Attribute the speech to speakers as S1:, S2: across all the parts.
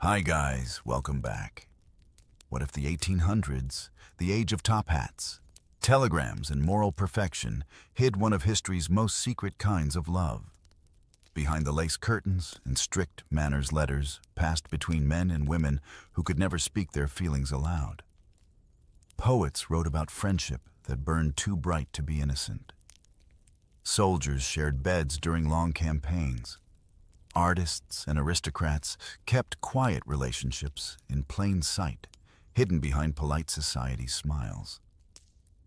S1: Hi guys, welcome back. What if the 1800s, the age of top hats, telegrams, and moral perfection hid one of history's most secret kinds of love? Behind the lace curtains and strict manners letters passed between men and women who could never speak their feelings aloud. Poets wrote about friendship that burned too bright to be innocent. Soldiers shared beds during long campaigns. Artists and aristocrats kept quiet relationships in plain sight, hidden behind polite society's smiles.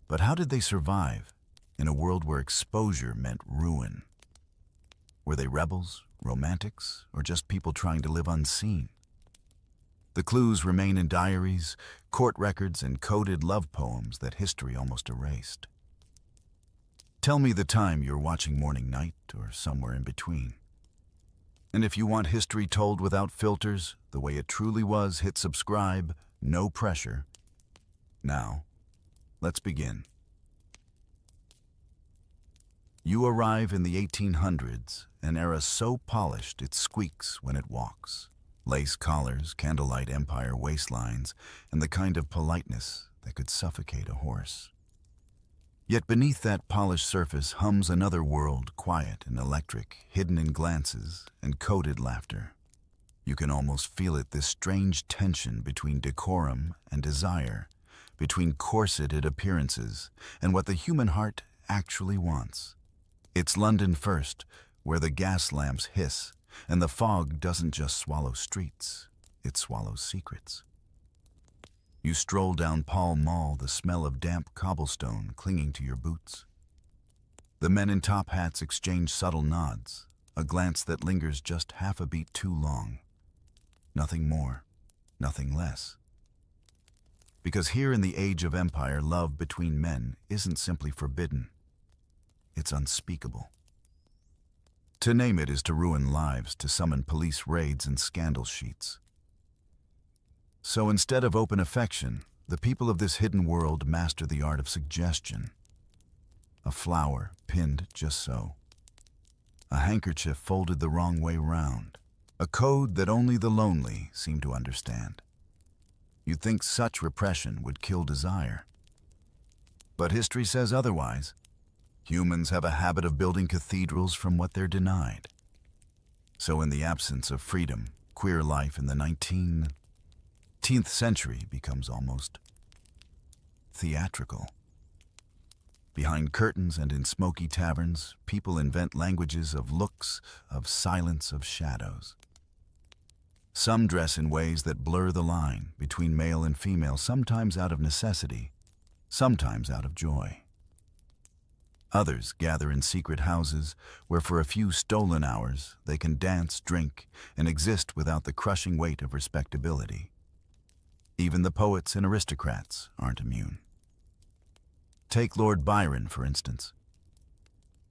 S1: But how did they survive in a world where exposure meant ruin? Were they rebels, romantics, or just people trying to live unseen? The clues remain in diaries, court records, and coded love poems that history almost erased. Tell me the time you're watching Morning Night or somewhere in between. And if you want history told without filters, the way it truly was, hit subscribe, no pressure. Now, let's begin. You arrive in the 1800s, an era so polished it squeaks when it walks. Lace collars, candlelight empire waistlines, and the kind of politeness that could suffocate a horse. Yet beneath that polished surface hums another world, quiet and electric, hidden in glances and coded laughter. You can almost feel it, this strange tension between decorum and desire, between corseted appearances and what the human heart actually wants. It's London first, where the gas lamps hiss, and the fog doesn't just swallow streets, it swallows secrets. You stroll down Pall Mall, the smell of damp cobblestone clinging to your boots. The men in top hats exchange subtle nods, a glance that lingers just half a beat too long. Nothing more, nothing less. Because here in the age of empire, love between men isn't simply forbidden, it's unspeakable. To name it is to ruin lives, to summon police raids and scandal sheets. So instead of open affection, the people of this hidden world master the art of suggestion. A flower pinned just so. A handkerchief folded the wrong way round. A code that only the lonely seem to understand. You'd think such repression would kill desire. But history says otherwise. Humans have a habit of building cathedrals from what they're denied. So in the absence of freedom, queer life in the 19th century becomes almost theatrical. Behind curtains and in smoky taverns, people invent languages of looks, of silence, of shadows. Some dress in ways that blur the line between male and female, sometimes out of necessity, sometimes out of joy. Others gather in secret houses where for a few stolen hours they can dance, drink, and exist without the crushing weight of respectability. Even the poets and aristocrats aren't immune. Take Lord Byron, for instance.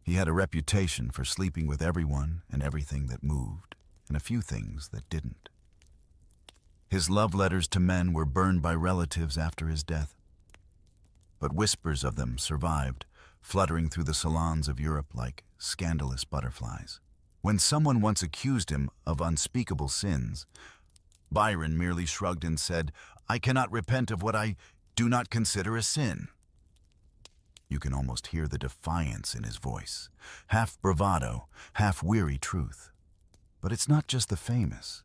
S1: He had a reputation for sleeping with everyone and everything that moved, and a few things that didn't. His love letters to men were burned by relatives after his death. But whispers of them survived, fluttering through the salons of Europe like scandalous butterflies. When someone once accused him of unspeakable sins, Byron merely shrugged and said, "I cannot repent of what I do not consider a sin." You can almost hear the defiance in his voice, half bravado, half weary truth. But it's not just the famous.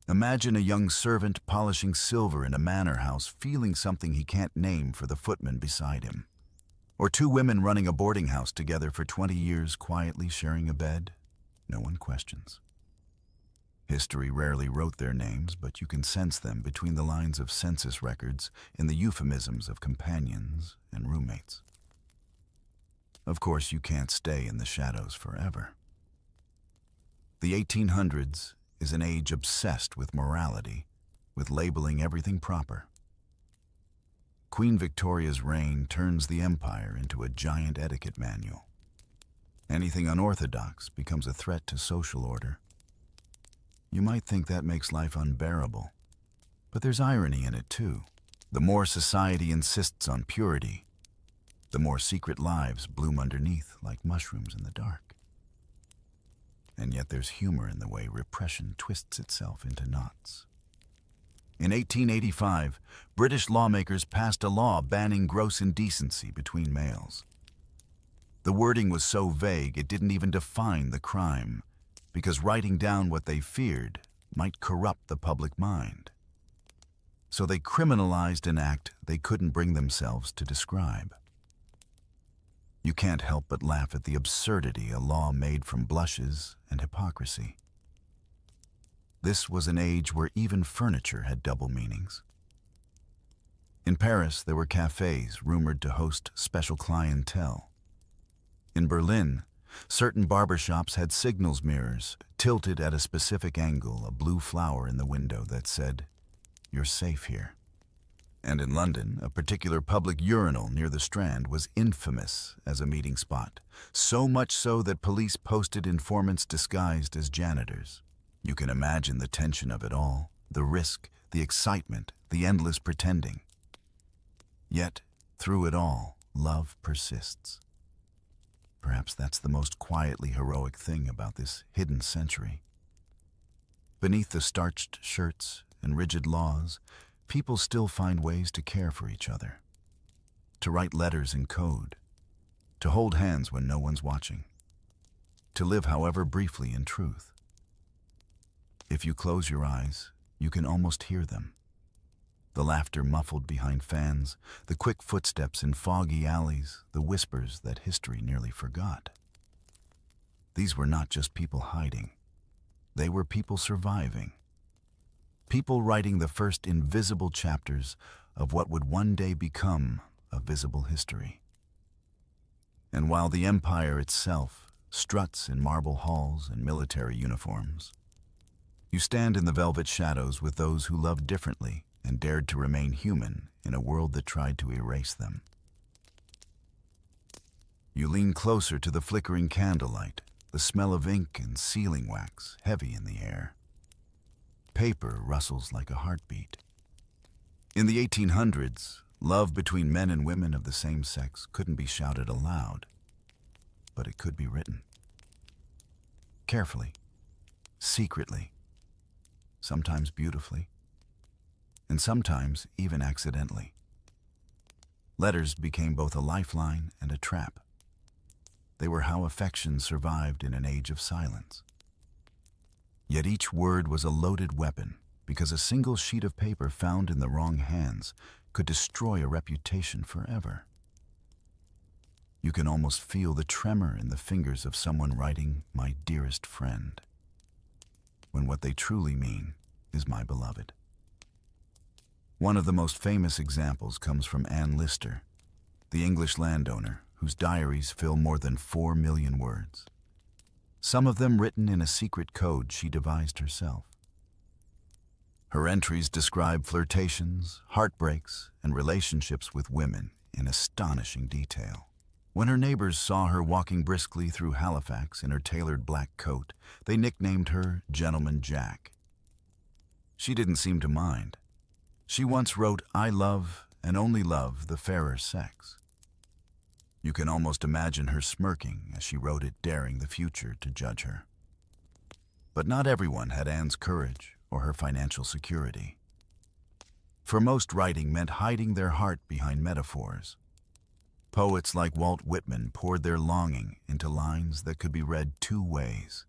S1: Imagine a young servant polishing silver in a manor house, feeling something he can't name for the footman beside him. Or two women running a boarding house together for 20 years, quietly sharing a bed. No one questions. History rarely wrote their names, but you can sense them between the lines of census records, in the euphemisms of companions and roommates. Of course, you can't stay in the shadows forever. The 1800s is an age obsessed with morality, with labeling everything proper. Queen Victoria's reign turns the empire into a giant etiquette manual. Anything unorthodox becomes a threat to social order. You might think that makes life unbearable, but there's irony in it too. The more society insists on purity, the more secret lives bloom underneath like mushrooms in the dark. And yet there's humor in the way repression twists itself into knots. In 1885, British lawmakers passed a law banning gross indecency between males. The wording was so vague it didn't even define the crime, because writing down what they feared might corrupt the public mind. So they criminalized an act they couldn't bring themselves to describe. You can't help but laugh at the absurdity a law made from blushes and hypocrisy. This was an age where even furniture had double meanings. In Paris, there were cafes rumored to host special clientele. In Berlin, certain barbershops had signals mirrors tilted at a specific angle, a blue flower in the window that said, "You're safe here." And in London, a particular public urinal near the Strand was infamous as a meeting spot, so much so that police posted informants disguised as janitors. You can imagine the tension of it all, the risk, the excitement, the endless pretending. Yet, through it all, love persists. Perhaps that's the most quietly heroic thing about this hidden century. Beneath the starched shirts and rigid laws, people still find ways to care for each other, to write letters in code, to hold hands when no one's watching, to live however briefly in truth. If you close your eyes, you can almost hear them. The laughter muffled behind fans, the quick footsteps in foggy alleys, the whispers that history nearly forgot. These were not just people hiding. They were people surviving. People writing the first invisible chapters of what would one day become a visible history. And while the empire itself struts in marble halls and military uniforms, you stand in the velvet shadows with those who loved differently and dared to remain human in a world that tried to erase them. You lean closer to the flickering candlelight, the smell of ink and sealing wax heavy in the air. Paper rustles like a heartbeat. In the 1800s, love between men and women of the same sex couldn't be shouted aloud, but it could be written. Carefully, secretly, sometimes beautifully, and sometimes even accidentally. Letters became both a lifeline and a trap. They were how affection survived in an age of silence. Yet each word was a loaded weapon, because a single sheet of paper found in the wrong hands could destroy a reputation forever. You can almost feel the tremor in the fingers of someone writing, "My dearest friend," when what they truly mean is "my beloved." One of the most famous examples comes from Anne Lister, the English landowner whose diaries fill more than 4 million words, some of them written in a secret code she devised herself. Her entries describe flirtations, heartbreaks, and relationships with women in astonishing detail. When her neighbors saw her walking briskly through Halifax in her tailored black coat, they nicknamed her Gentleman Jack. She didn't seem to mind. She once wrote, "I love and only love the fairer sex." You can almost imagine her smirking as she wrote it, daring the future to judge her. But not everyone had Anne's courage or her financial security. For most, writing meant hiding their heart behind metaphors. Poets like Walt Whitman poured their longing into lines that could be read 2 ways.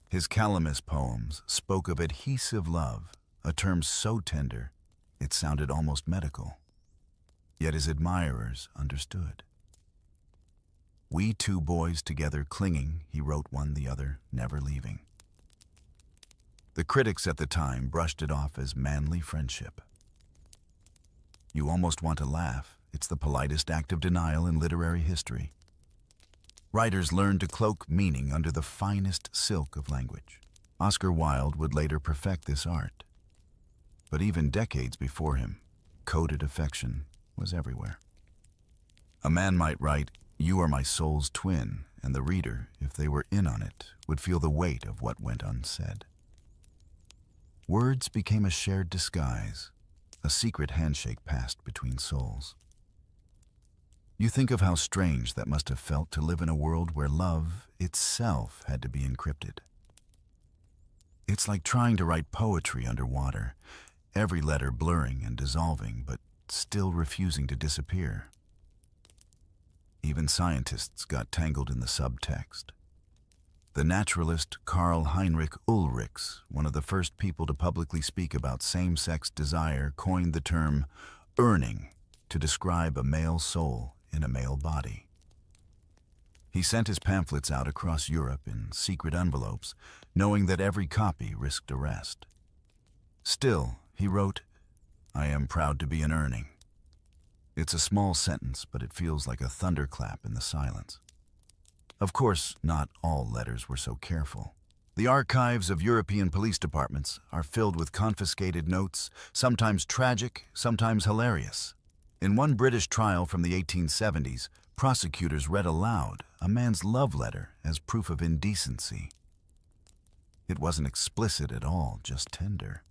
S1: His Calamus poems spoke of adhesive love, a term so tender it sounded almost medical. Yet his admirers understood. "We 2 boys together clinging," he wrote one the other, "never leaving." The critics at the time brushed it off as manly friendship. You almost want to laugh. It's the politest act of denial in literary history. Writers learned to cloak meaning under the finest silk of language. Oscar Wilde would later perfect this art. But even decades before him, coded affection was everywhere. A man might write, "You are my soul's twin," and the reader, if they were in on it, would feel the weight of what went unsaid. Words became a shared disguise, a secret handshake passed between souls. You think of how strange that must have felt to live in a world where love itself had to be encrypted. It's like trying to write poetry underwater, every letter blurring and dissolving, but still refusing to disappear. Even scientists got tangled in the subtext. The naturalist Karl Heinrich Ulrichs, one of the first people to publicly speak about same-sex desire, coined the term "urning" to describe a male soul in a male body. He sent his pamphlets out across Europe in secret envelopes, knowing that every copy risked arrest. Still, he wrote, "I am proud to be an urning." It's a small sentence, but it feels like a thunderclap in the silence. Of course, not all letters were so careful. The archives of European police departments are filled with confiscated notes, sometimes tragic, sometimes hilarious. In one British trial from the 1870s, prosecutors read aloud a man's love letter as proof of indecency. It wasn't explicit at all, just tender.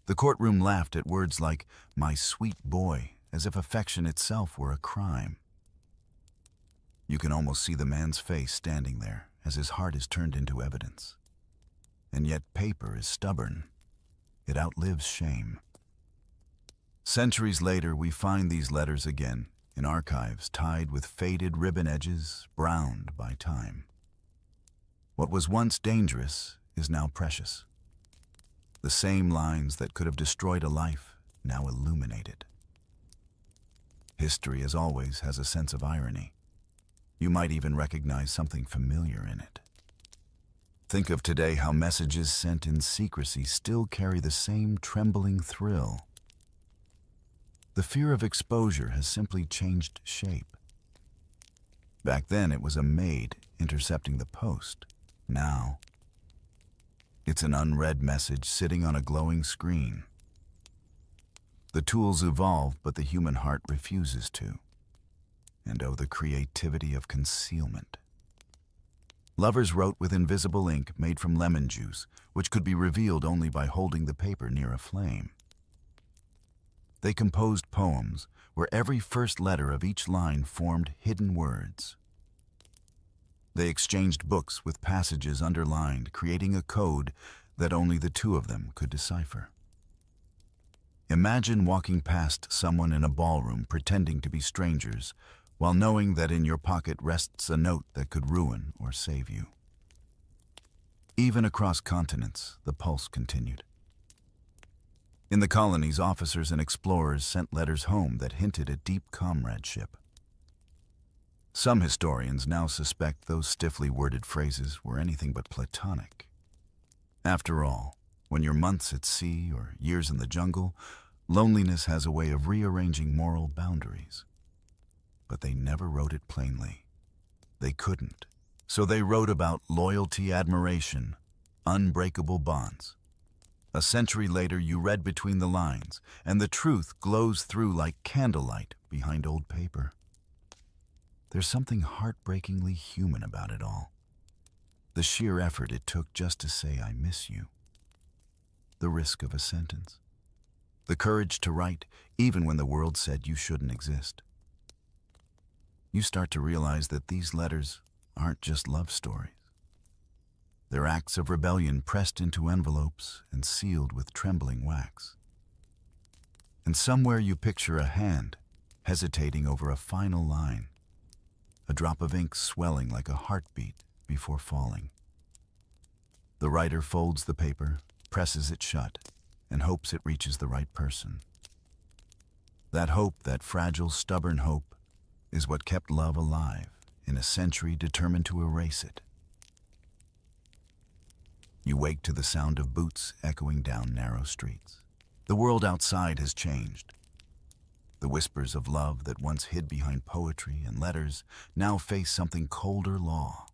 S1: The courtroom laughed at words like "my sweet boy," as if affection itself were a crime. You can almost see the man's face standing there as his heart is turned into evidence. And yet paper is stubborn. It outlives shame. Centuries later, we find these letters again in archives tied with faded ribbon edges, browned by time. What was once dangerous is now precious. The same lines that could have destroyed a life now illuminate it. History, as always, has a sense of irony. You might even recognize something familiar in it. Think of today how messages sent in secrecy still carry the same trembling thrill. The fear of exposure has simply changed shape. Back then it was a maid intercepting the post. Now, it's an unread message sitting on a glowing screen. The tools evolve, but the human heart refuses to. And oh, the creativity of concealment. Lovers wrote with invisible ink made from lemon juice, which could be revealed only by holding the paper near a flame. They composed poems where every first letter of each line formed hidden words. They exchanged books with passages underlined, creating a code that only the two of them could decipher. Imagine walking past someone in a ballroom pretending to be strangers, while knowing that in your pocket rests a note that could ruin or save you. Even across continents, the pulse continued. In the colonies, officers and explorers sent letters home that hinted at deep comradeship. Some historians now suspect those stiffly worded phrases were anything but platonic. After all, when you're months at sea or years in the jungle, loneliness has a way of rearranging moral boundaries. But they never wrote it plainly. They couldn't. So they wrote about loyalty, admiration, unbreakable bonds. A century later, you read between the lines, and the truth glows through like candlelight behind old paper. There's something heartbreakingly human about it all. The sheer effort it took just to say, "I miss you." The risk of a sentence. The courage to write, even when the world said you shouldn't exist. You start to realize that these letters aren't just love stories. They're acts of rebellion pressed into envelopes and sealed with trembling wax. And somewhere you picture a hand hesitating over a final line, a drop of ink swelling like a heartbeat before falling. The writer folds the paper, presses it shut, and hopes it reaches the right person. That hope, that fragile, stubborn hope, is what kept love alive in a century determined to erase it. You wake to the sound of boots echoing down narrow streets. The world outside has changed. The whispers of love that once hid behind poetry and letters now face something colder law.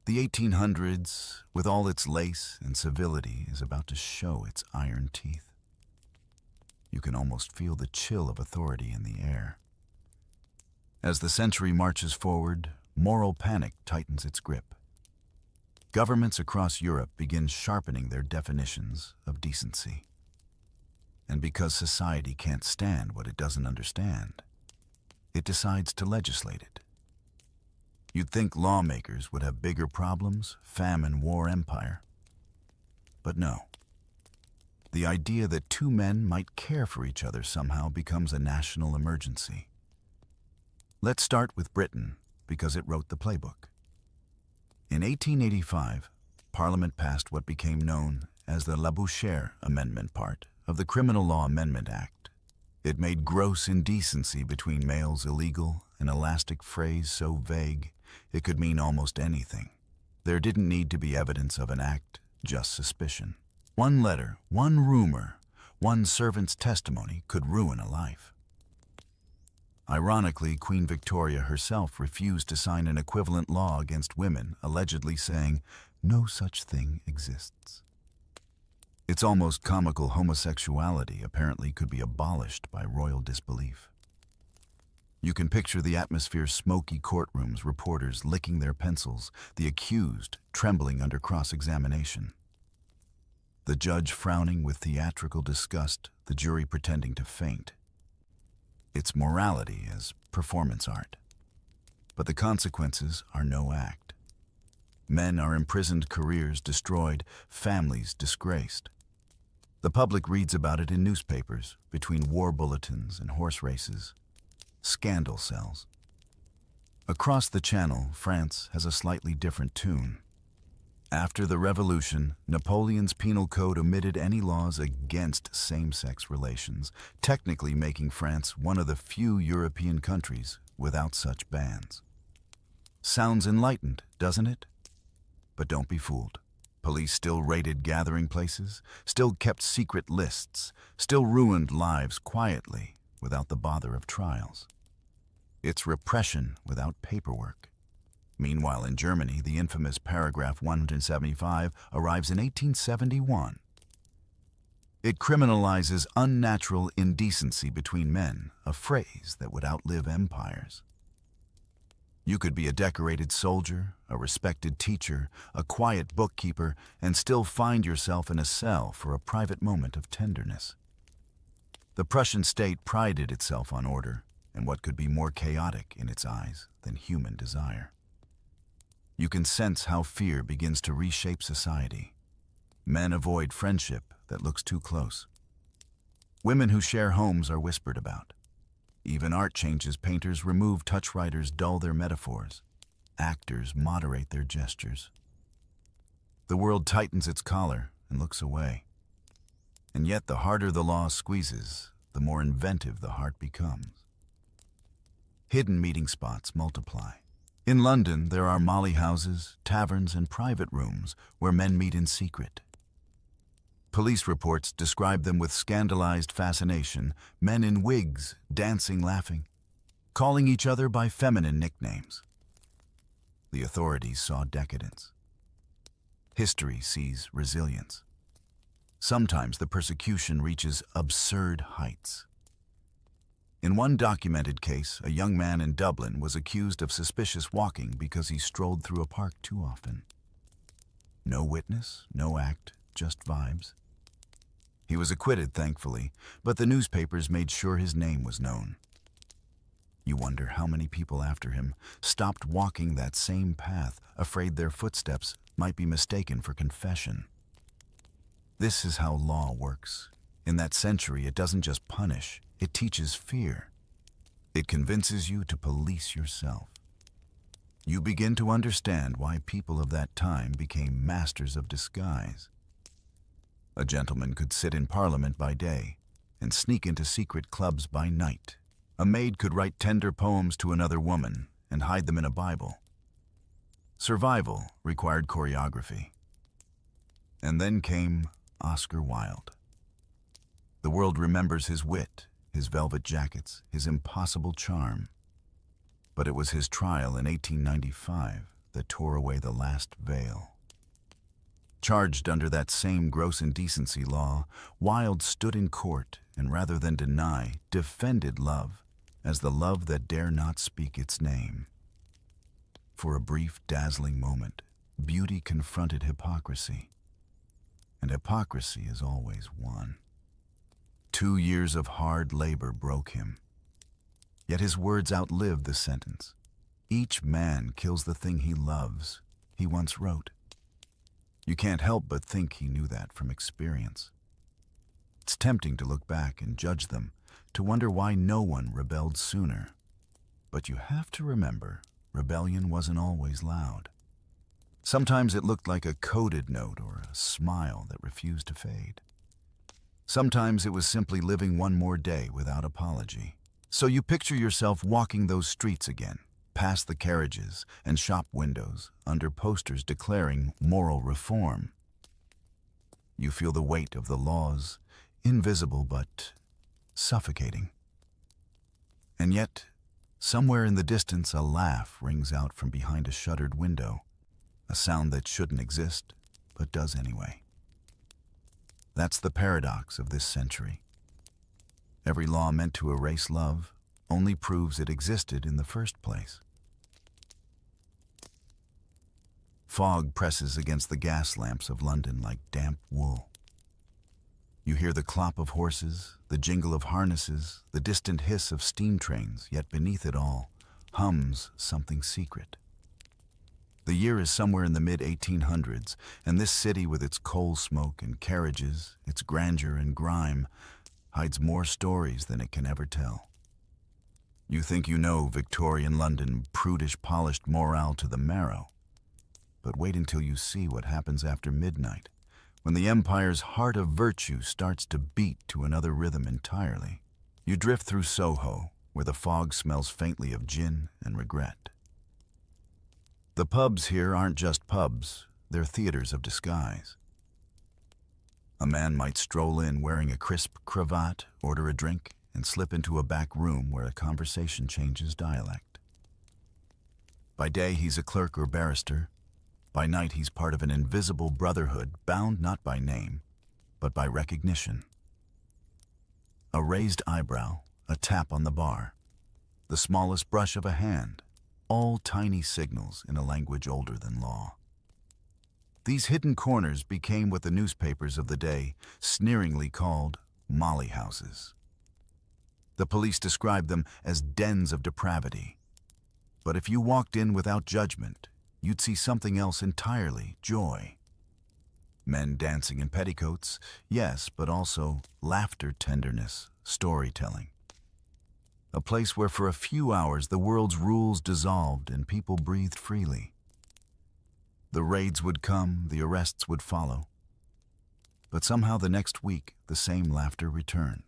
S1: The 1800s, with all its lace and civility, is about to show its iron teeth. You can almost feel the chill of authority in the air. As the century marches forward, moral panic tightens its grip. Governments across Europe begin sharpening their definitions of decency. And because society can't stand what it doesn't understand, it decides to legislate it. You'd think lawmakers would have bigger problems, famine, war, empire. But no. The idea that two men might care for each other somehow becomes a national emergency. Let's start with Britain, because it wrote the playbook. In 1885, Parliament passed what became known as the Labouchere Amendment part of the Criminal Law Amendment Act. It made gross indecency between males illegal, an elastic phrase so vague it could mean almost anything. There didn't need to be evidence of an act, just suspicion. One letter, one rumor, one servant's testimony could ruin a life. Ironically, Queen Victoria herself refused to sign an equivalent law against women, allegedly saying, "No such thing exists." It's almost comical homosexuality apparently could be abolished by royal disbelief. You can picture the atmosphere's smoky courtrooms, reporters licking their pencils, the accused trembling under cross-examination. The judge frowning with theatrical disgust, the jury pretending to faint. It's morality as performance art. But the consequences are no act. Men are imprisoned, careers destroyed, families disgraced. The public reads about it in newspapers, between war bulletins and horse races. Scandal cells. Across the Channel, France has a slightly different tune. After the Revolution, Napoleon's penal code omitted any laws against same-sex relations, technically making France one of the few European countries without such bans. Sounds enlightened, doesn't it? But don't be fooled. Police still raided gathering places, still kept secret lists, still ruined lives quietly without the bother of trials. It's repression without paperwork. Meanwhile, in Germany, the infamous paragraph 175 arrives in 1871. It criminalizes unnatural indecency between men, a phrase that would outlive empires. You could be a decorated soldier, a respected teacher, a quiet bookkeeper, and still find yourself in a cell for a private moment of tenderness. The Prussian state prided itself on order, and what could be more chaotic in its eyes than human desire. You can sense how fear begins to reshape society. Men avoid friendship that looks too close. Women who share homes are whispered about. Even art changes. Painters remove touch, writers dull their metaphors. Actors moderate their gestures. The world tightens its collar and looks away. And yet the harder the law squeezes, the more inventive the heart becomes. Hidden meeting spots multiply. In London, there are molly houses, taverns, and private rooms where men meet in secret. Police reports describe them with scandalized fascination, men in wigs, dancing, laughing, calling each other by feminine nicknames. The authorities saw decadence. History sees resilience. Sometimes the persecution reaches absurd heights. In one documented case, a young man in Dublin was accused of suspicious walking because he strolled through a park too often. No witness, no act, just vibes. He was acquitted, thankfully, but the newspapers made sure his name was known. You wonder how many people after him stopped walking that same path, afraid their footsteps might be mistaken for confession. This is how law works. In that century, it doesn't just punish, it teaches fear. It convinces you to police yourself. You begin to understand why people of that time became masters of disguise. A gentleman could sit in Parliament by day and sneak into secret clubs by night. A maid could write tender poems to another woman and hide them in a Bible. Survival required choreography. And then came Oscar Wilde. The world remembers his wit, his velvet jackets, his impossible charm. But it was his trial in 1895 that tore away the last veil. Charged under that same gross indecency law, Wilde stood in court and, rather than deny, defended love as the love that dare not speak its name. For a brief, dazzling moment, beauty confronted hypocrisy. And hypocrisy is always won. 2 years of hard labor broke him. Yet his words outlived the sentence. "Each man kills the thing he loves," he once wrote. You can't help but think he knew that from experience. It's tempting to look back and judge them, to wonder why no one rebelled sooner. But you have to remember, rebellion wasn't always loud. Sometimes it looked like a coded note or a smile that refused to fade. Sometimes it was simply living one more day without apology. So you picture yourself walking those streets again, past the carriages and shop windows, under posters declaring moral reform. You feel the weight of the laws, invisible but suffocating. And yet, somewhere in the distance, a laugh rings out from behind a shuttered window, a sound that shouldn't exist, but does anyway. That's the paradox of this century. Every law meant to erase love only proves it existed in the first place. Fog presses against the gas lamps of London like damp wool. You hear the clop of horses, the jingle of harnesses, the distant hiss of steam trains, yet beneath it all hums something secret. The year is somewhere in the mid-1800s, and this city with its coal smoke and carriages, its grandeur and grime, hides more stories than it can ever tell. You think you know Victorian London, prudish polished morale to the marrow. But wait until you see what happens after midnight, when the empire's heart of virtue starts to beat to another rhythm entirely. You drift through Soho, where the fog smells faintly of gin and regret. The pubs here aren't just pubs, they're theaters of disguise. A man might stroll in wearing a crisp cravat, order a drink, and slip into a back room where a conversation changes dialect. By day he's a clerk or barrister. By night he's part of an invisible brotherhood bound not by name, but by recognition. A raised eyebrow, a tap on the bar, the smallest brush of a hand, all tiny signals in a language older than law. These hidden corners became what the newspapers of the day sneeringly called molly houses. The police described them as dens of depravity. But if you walked in without judgment, you'd see something else entirely: joy. Men dancing in petticoats, yes, but also laughter, tenderness, storytelling. A place where for a few hours the world's rules dissolved and people breathed freely. The raids would come, the arrests would follow. But somehow the next week, the same laughter returned.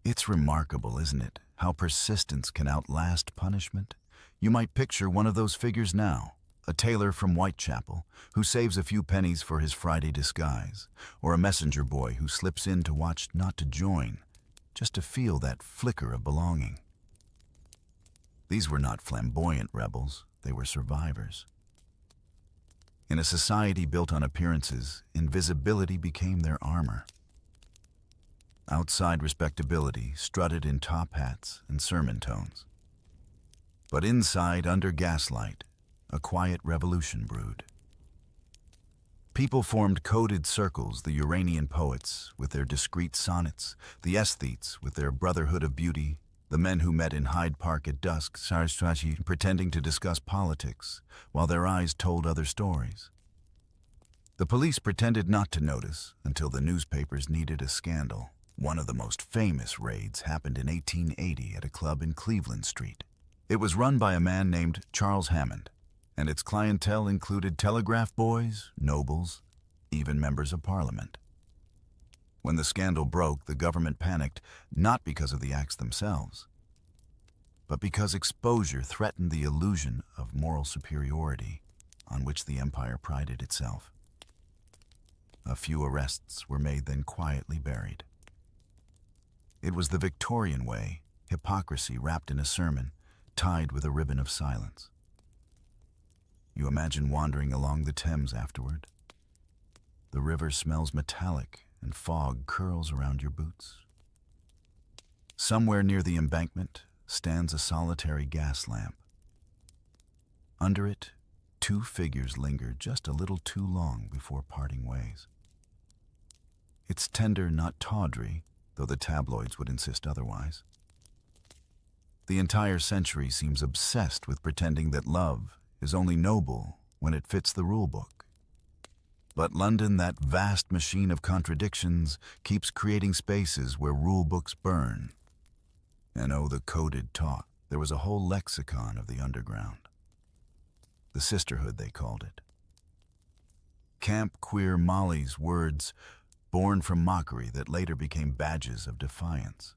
S1: It's remarkable, isn't it, how persistence can outlast punishment? You might picture one of those figures now, a tailor from Whitechapel who saves a few pennies for his Friday disguise, or a messenger boy who slips in to watch, not to join, just to feel that flicker of belonging. These were not flamboyant rebels, they were survivors. In a society built on appearances, invisibility became their armor. Outside respectability strutted in top hats and sermon tones. But inside, under gaslight, a quiet revolution brewed. People formed coded circles, the Uranian poets with their discreet sonnets, the aesthetes with their brotherhood of beauty, the men who met in Hyde Park at dusk, pretending to discuss politics, while their eyes told other stories. The police pretended not to notice until the newspapers needed a scandal. One of the most famous raids happened in 1880 at a club in Cleveland Street. It was run by a man named Charles Hammond, and its clientele included telegraph boys, nobles, even members of Parliament. When the scandal broke, the government panicked, not because of the acts themselves, but because exposure threatened the illusion of moral superiority on which the empire prided itself. A few arrests were made, then quietly buried. It was the Victorian way, hypocrisy wrapped in a sermon, tied with a ribbon of silence. You imagine wandering along the Thames afterward. The river smells metallic and fog curls around your boots. Somewhere near the embankment stands a solitary gas lamp. Under it, two figures linger just a little too long before parting ways. It's tender, not tawdry, though the tabloids would insist otherwise. The entire century seems obsessed with pretending that love is only noble when it fits the rulebook. But London, that vast machine of contradictions, keeps creating spaces where rulebooks burn. And oh, the coded talk. There was a whole lexicon of the underground. The sisterhood, they called it. Camp queer Molly's words, born from mockery that later became badges of defiance.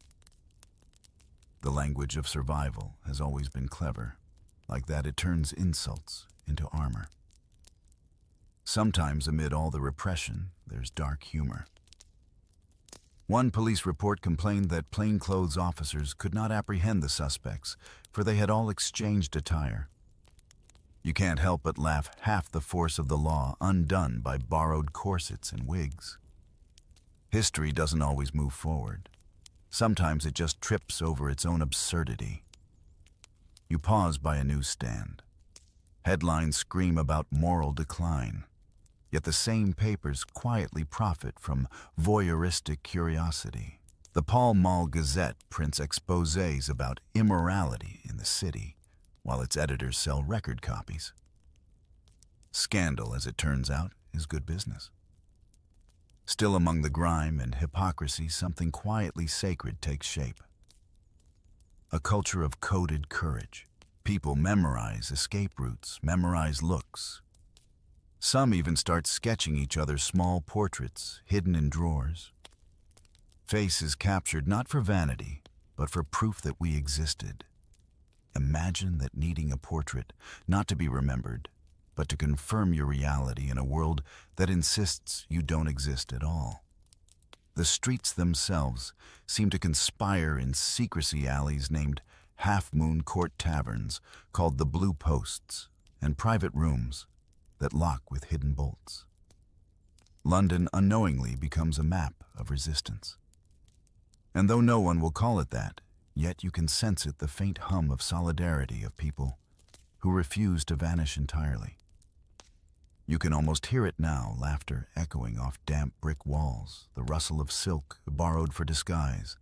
S1: The language of survival has always been clever. Like that, it turns insults into armor. Sometimes, amid all the repression, there's dark humor. One police report complained that plainclothes officers could not apprehend the suspects, for they had all exchanged attire. You can't help but laugh, half the force of the law undone by borrowed corsets and wigs. History doesn't always move forward. Sometimes it just trips over its own absurdity. You pause by a newsstand. Headlines scream about moral decline, yet the same papers quietly profit from voyeuristic curiosity. The Pall Mall Gazette prints exposés about immorality in the city, while its editors sell record copies. Scandal, as it turns out, is good business. Still among the grime and hypocrisy, something quietly sacred takes shape. A culture of coded courage. People memorize escape routes, memorize looks. Some even start sketching each other's small portraits hidden in drawers. Faces captured not for vanity, but for proof that we existed. Imagine that needing a portrait, not to be remembered, but to confirm your reality in a world that insists you don't exist at all. The streets themselves seem to conspire in secrecy alleys named half-moon court taverns called the Blue Posts, and private rooms that lock with hidden bolts. London unknowingly becomes a map of resistance. And though no one will call it that, yet you can sense it, the faint hum of solidarity of people who refuse to vanish entirely. You can almost hear it now, laughter echoing off damp brick walls, the rustle of silk borrowed for disguise,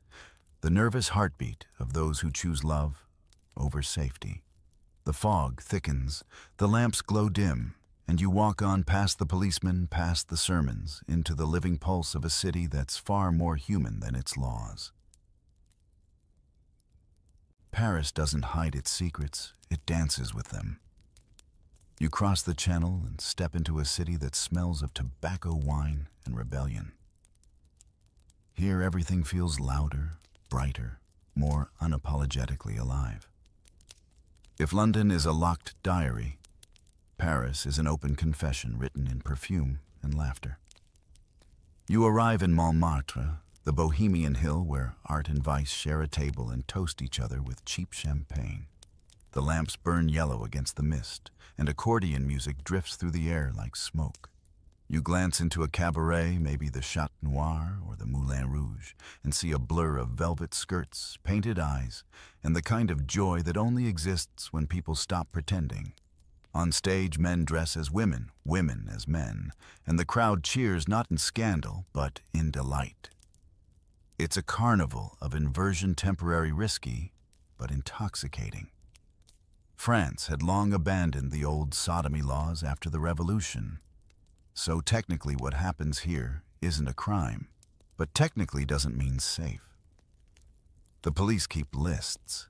S1: the nervous heartbeat of those who choose love over safety. The fog thickens, the lamps glow dim, and you walk on past the policemen, past the sermons, into the living pulse of a city that's far more human than its laws. Paris doesn't hide its secrets, it dances with them. You cross the Channel and step into a city that smells of tobacco, wine, and rebellion. Here everything feels louder, brighter, more unapologetically alive. If London is a locked diary, Paris is an open confession written in perfume and laughter. You arrive in Montmartre, the bohemian hill where art and vice share a table and toast each other with cheap champagne. The lamps burn yellow against the mist, and accordion music drifts through the air like smoke. You glance into a cabaret, maybe the Chat Noir or the Moulin Rouge, and see a blur of velvet skirts, painted eyes, and the kind of joy that only exists when people stop pretending. On stage, men dress as women, women as men, and the crowd cheers not in scandal, but in delight. It's a carnival of inversion, temporary risky, but intoxicating. France had long abandoned the old sodomy laws after the Revolution. So technically what happens here isn't a crime, but technically doesn't mean safe. The police keep lists.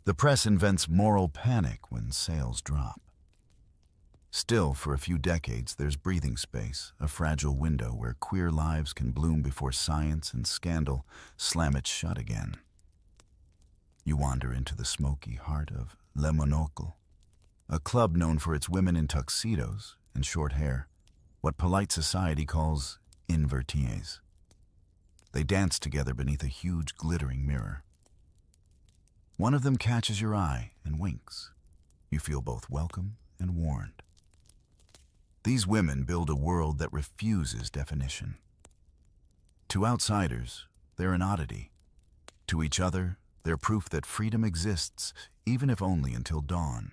S1: The press invents moral panic when sales drop. Still, for a few decades, there's breathing space, a fragile window where queer lives can bloom before science and scandal slam it shut again. You wander into the smoky heart of Le Monocle, a club known for its women in tuxedos and short hair, what polite society calls inverties. They dance together beneath a huge glittering mirror. One of them catches your eye and winks. You feel both welcome and warned. These women build a world that refuses definition. To outsiders, they're an oddity. To each other, they're proof that freedom exists, even if only until dawn.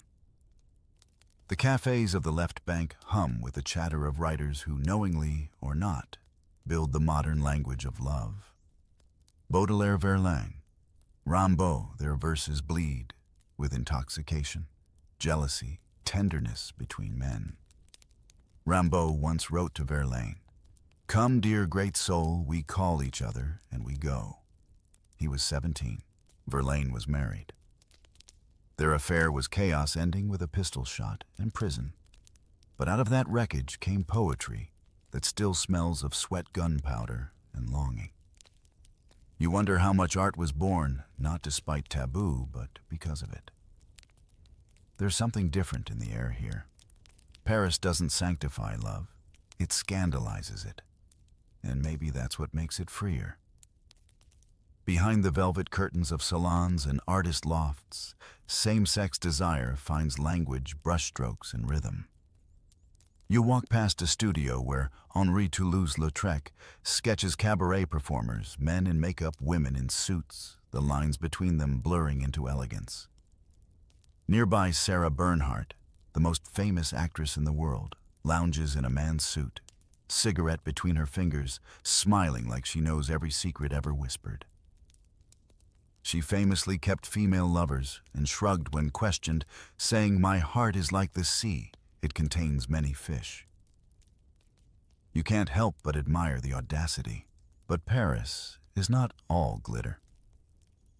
S1: The cafes of the left bank hum with the chatter of writers who, knowingly or not, build the modern language of love. Baudelaire, Verlaine, Rimbaud, their verses bleed with intoxication, jealousy, tenderness between men. Rimbaud once wrote to Verlaine, "Come, dear great soul, we call each other and we go." He was 17. Verlaine was married. Their affair was chaos ending with a pistol shot and prison. But out of that wreckage came poetry that still smells of sweat gunpowder and longing. You wonder how much art was born, not despite taboo, but because of it. There's something different in the air here. Paris doesn't sanctify love, it scandalizes it. And maybe that's what makes it freer. Behind the velvet curtains of salons and artist lofts, same-sex desire finds language, brushstrokes, and rhythm. You walk past a studio where Henri Toulouse-Lautrec sketches cabaret performers, men in makeup, women in suits, the lines between them blurring into elegance. Nearby, Sarah Bernhardt, the most famous actress in the world, lounges in a man's suit, cigarette between her fingers, smiling like she knows every secret ever whispered. She famously kept female lovers and shrugged when questioned, saying, "My heart is like the sea. It contains many fish." You can't help but admire the audacity. But Paris is not all glitter.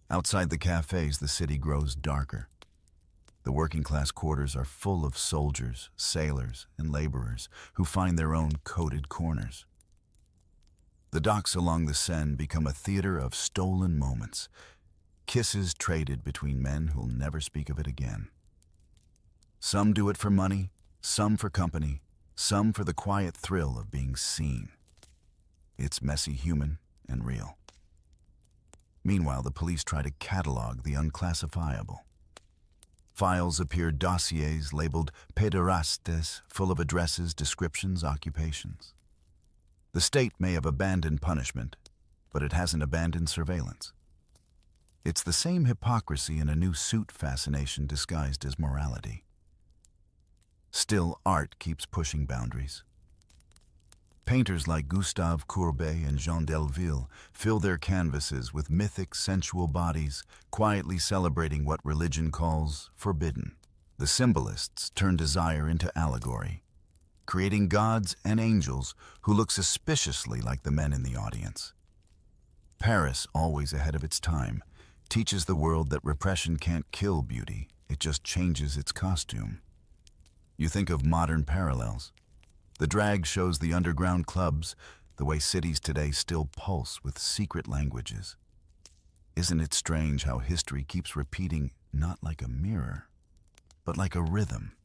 S1: Outside the cafes, the city grows darker. The working-class quarters are full of soldiers, sailors, and laborers who find their own coded corners. The docks along the Seine become a theater of stolen moments, kisses traded between men who'll never speak of it again. Some do it for money, some for company, some for the quiet thrill of being seen. It's messy, human, and real. Meanwhile, the police try to catalog the unclassifiable. Files appear, dossiers labeled pederastes, full of addresses, descriptions, occupations. The state may have abandoned punishment, but it hasn't abandoned surveillance. It's the same hypocrisy in a new suit fascination disguised as morality. Still, art keeps pushing boundaries. Painters like Gustave Courbet and Jean Delville fill their canvases with mythic, sensual bodies, quietly celebrating what religion calls forbidden. The symbolists turn desire into allegory, creating gods and angels who look suspiciously like the men in the audience. Paris, always ahead of its time, teaches the world that repression can't kill beauty, it just changes its costume. You think of modern parallels. The drag shows, the underground clubs, the way cities today still pulse with secret languages. Isn't it strange how history keeps repeating, not like a mirror, but like a rhythm?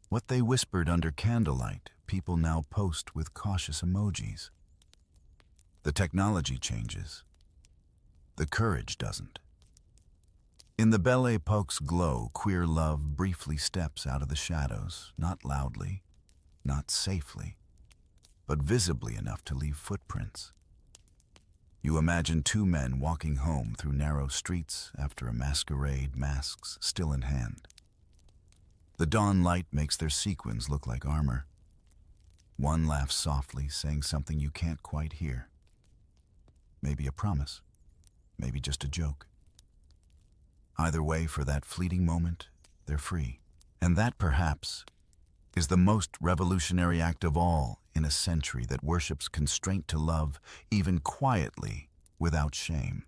S1: What they whispered under candlelight, people now post with cautious emojis. The technology changes. The courage doesn't. In the Belle Epoque's glow, queer love briefly steps out of the shadows, not loudly, not safely, but visibly enough to leave footprints. You imagine two men walking home through narrow streets after a masquerade, masks still in hand. The dawn light makes their sequins look like armor. One laughs softly, saying something you can't quite hear. Maybe a promise, maybe just a joke. Either way, for that fleeting moment, they're free. And that, perhaps, is the most revolutionary act of all in a century that worships constraint to love, even quietly, without shame.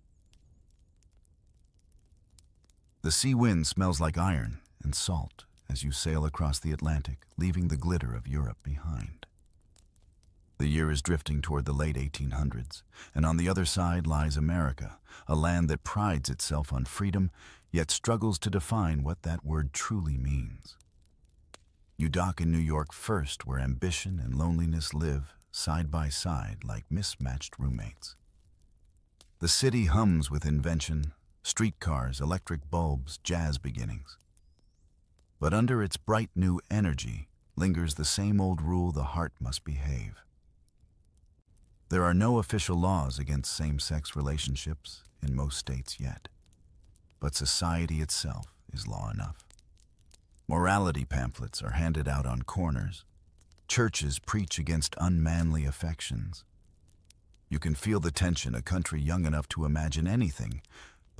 S1: The sea wind smells like iron and salt as you sail across the Atlantic, leaving the glitter of Europe behind. The year is drifting toward the late 1800s, and on the other side lies America, a land that prides itself on freedom, yet struggles to define what that word truly means. You dock in New York first, where ambition and loneliness live side by side like mismatched roommates. The city hums with invention, streetcars, electric bulbs, jazz beginnings. But under its bright new energy lingers the same old rule: the heart must behave. There are no official laws against same-sex relationships in most states yet, but society itself is law enough. Morality pamphlets are handed out on corners. Churches preach against unmanly affections. You can feel the tension, a country young enough to imagine anything,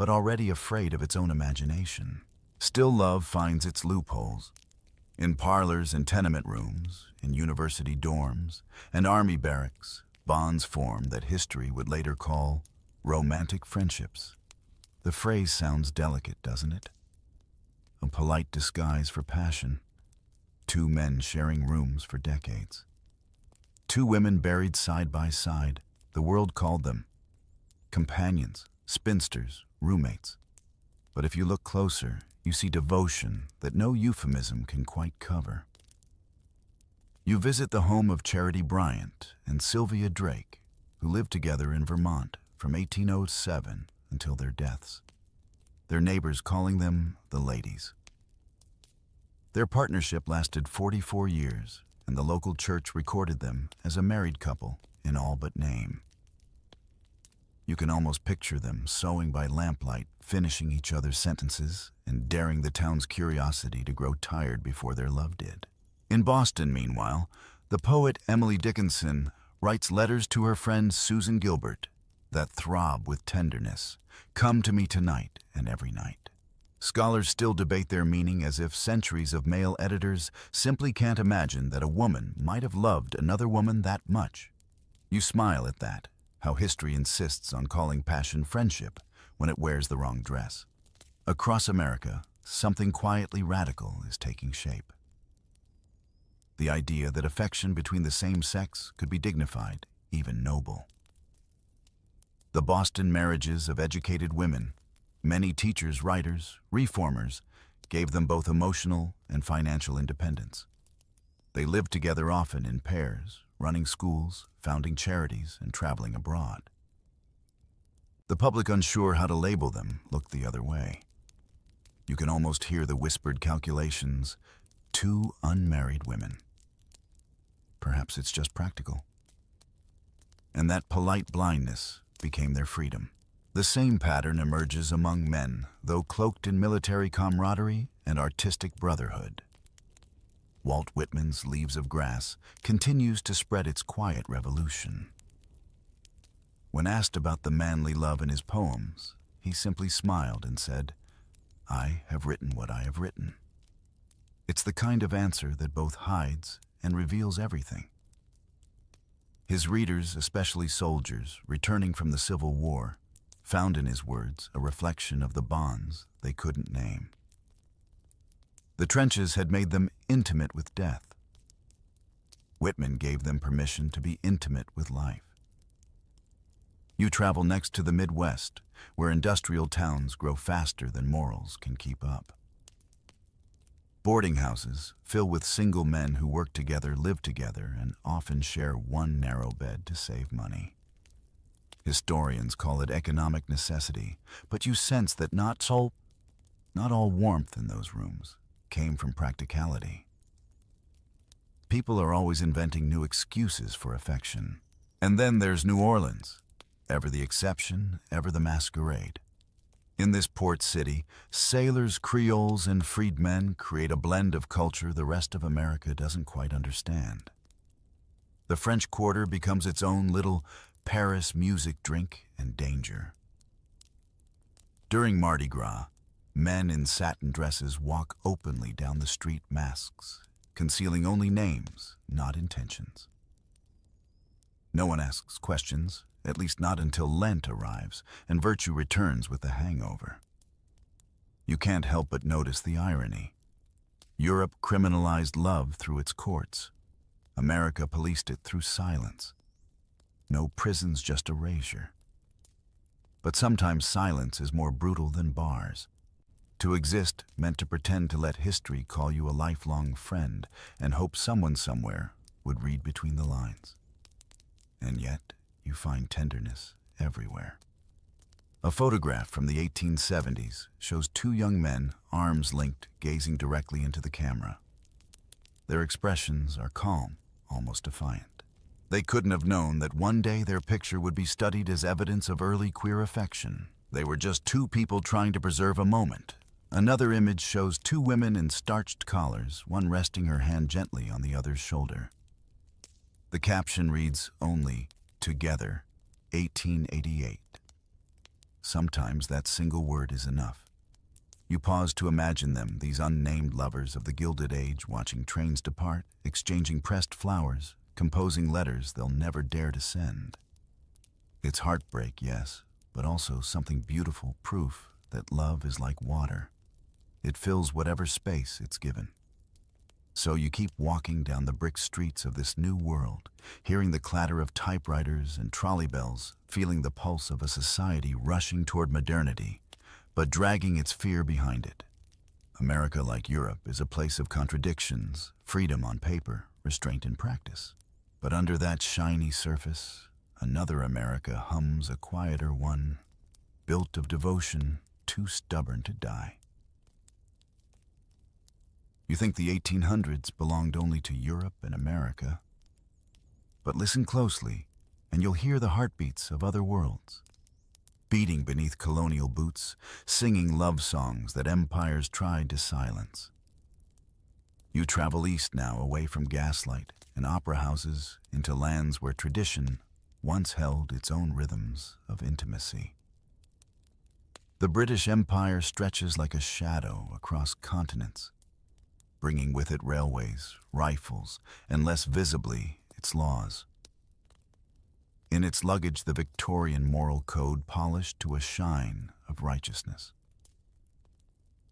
S1: but already afraid of its own imagination. Still love finds its loopholes. In parlors and tenement rooms, in university dorms, and army barracks, bonds form that history would later call romantic friendships. The phrase sounds delicate, doesn't it? A polite disguise for passion. Two men sharing rooms for decades. Two women buried side by side. The world called them companions, spinsters, roommates. But if you look closer, you see devotion that no euphemism can quite cover. You visit the home of Charity Bryant and Sylvia Drake, who lived together in Vermont from 1807 until their deaths, their neighbors calling them the ladies. Their partnership lasted 44 years, and the local church recorded them as a married couple in all but name. You can almost picture them sewing by lamplight, finishing each other's sentences, and daring the town's curiosity to grow tired before their love did. In Boston, meanwhile, the poet Emily Dickinson writes letters to her friend Susan Gilbert that throb with tenderness, come to me tonight and every night. Scholars still debate their meaning as if centuries of male editors simply can't imagine that a woman might have loved another woman that much. You smile at that, how history insists on calling passion friendship when it wears the wrong dress. Across America, something quietly radical is taking shape. The idea that affection between the same sex could be dignified, even noble. The Boston marriages of educated women, many teachers, writers, reformers, gave them both emotional and financial independence. They lived together often in pairs, running schools, founding charities, and traveling abroad. The public, unsure how to label them, looked the other way. You can almost hear the whispered calculations, 2 unmarried women. Perhaps it's just practical. And that polite blindness became their freedom. The same pattern emerges among men, though cloaked in military camaraderie and artistic brotherhood. Walt Whitman's Leaves of Grass continues to spread its quiet revolution. When asked about the manly love in his poems, he simply smiled and said, "I have written what I have written." It's the kind of answer that both hides and reveals everything. His readers, especially soldiers returning from the Civil War, found in his words a reflection of the bonds they couldn't name. The trenches had made them intimate with death. Whitman gave them permission to be intimate with life. You travel next to the Midwest, where industrial towns grow faster than morals can keep up. Boarding houses, filled with single men who work together, live together, and often share one narrow bed to save money. Historians call it economic necessity, but you sense that not all warmth in those rooms came from practicality. People are always inventing new excuses for affection. And then there's New Orleans, ever the exception, ever the masquerade. In this port city, sailors, Creoles, and freedmen create a blend of culture the rest of America doesn't quite understand. The French Quarter becomes its own little Paris music, drink, and danger. During Mardi Gras, men in satin dresses walk openly down the street, masks, concealing only names, not intentions. No one asks questions, at least not until Lent arrives and virtue returns with the hangover. You can't help but notice the irony. Europe criminalized love through its courts. America policed it through silence. No prisons, just erasure. But sometimes silence is more brutal than bars. To exist meant to pretend to let history call you a lifelong friend and hope someone somewhere would read between the lines. And yet, you find tenderness everywhere. A photograph from the 1870s shows 2 young men, arms linked, gazing directly into the camera. Their expressions are calm, almost defiant. They couldn't have known that one day their picture would be studied as evidence of early queer affection. They were just 2 people trying to preserve a moment. Another image shows 2 women in starched collars, one resting her hand gently on the other's shoulder. The caption reads only, "Together, 1888." sometimes that single word is enough. You pause to imagine them, these unnamed lovers of the Gilded Age, watching trains depart, exchanging pressed flowers, composing letters they'll never dare to send. It's heartbreak, yes, but also something beautiful, proof that love is like water. It fills whatever space it's given. So you keep walking down the brick streets of this new world, hearing the clatter of typewriters and trolley bells, feeling the pulse of a society rushing toward modernity, but dragging its fear behind it. America, like Europe, is a place of contradictions, freedom on paper, restraint in practice. But under that shiny surface, another America hums a quieter one, built of devotion, too stubborn to die. You think the 1800s belonged only to Europe and America, but listen closely, and you'll hear the heartbeats of other worlds, beating beneath colonial boots, singing love songs that empires tried to silence. You travel east now, away from gaslight and opera houses, into lands where tradition once held its own rhythms of intimacy. The British Empire stretches like a shadow across continents, bringing with it railways, rifles, and less visibly, its laws. In its luggage, the Victorian moral code polished to a shine of righteousness.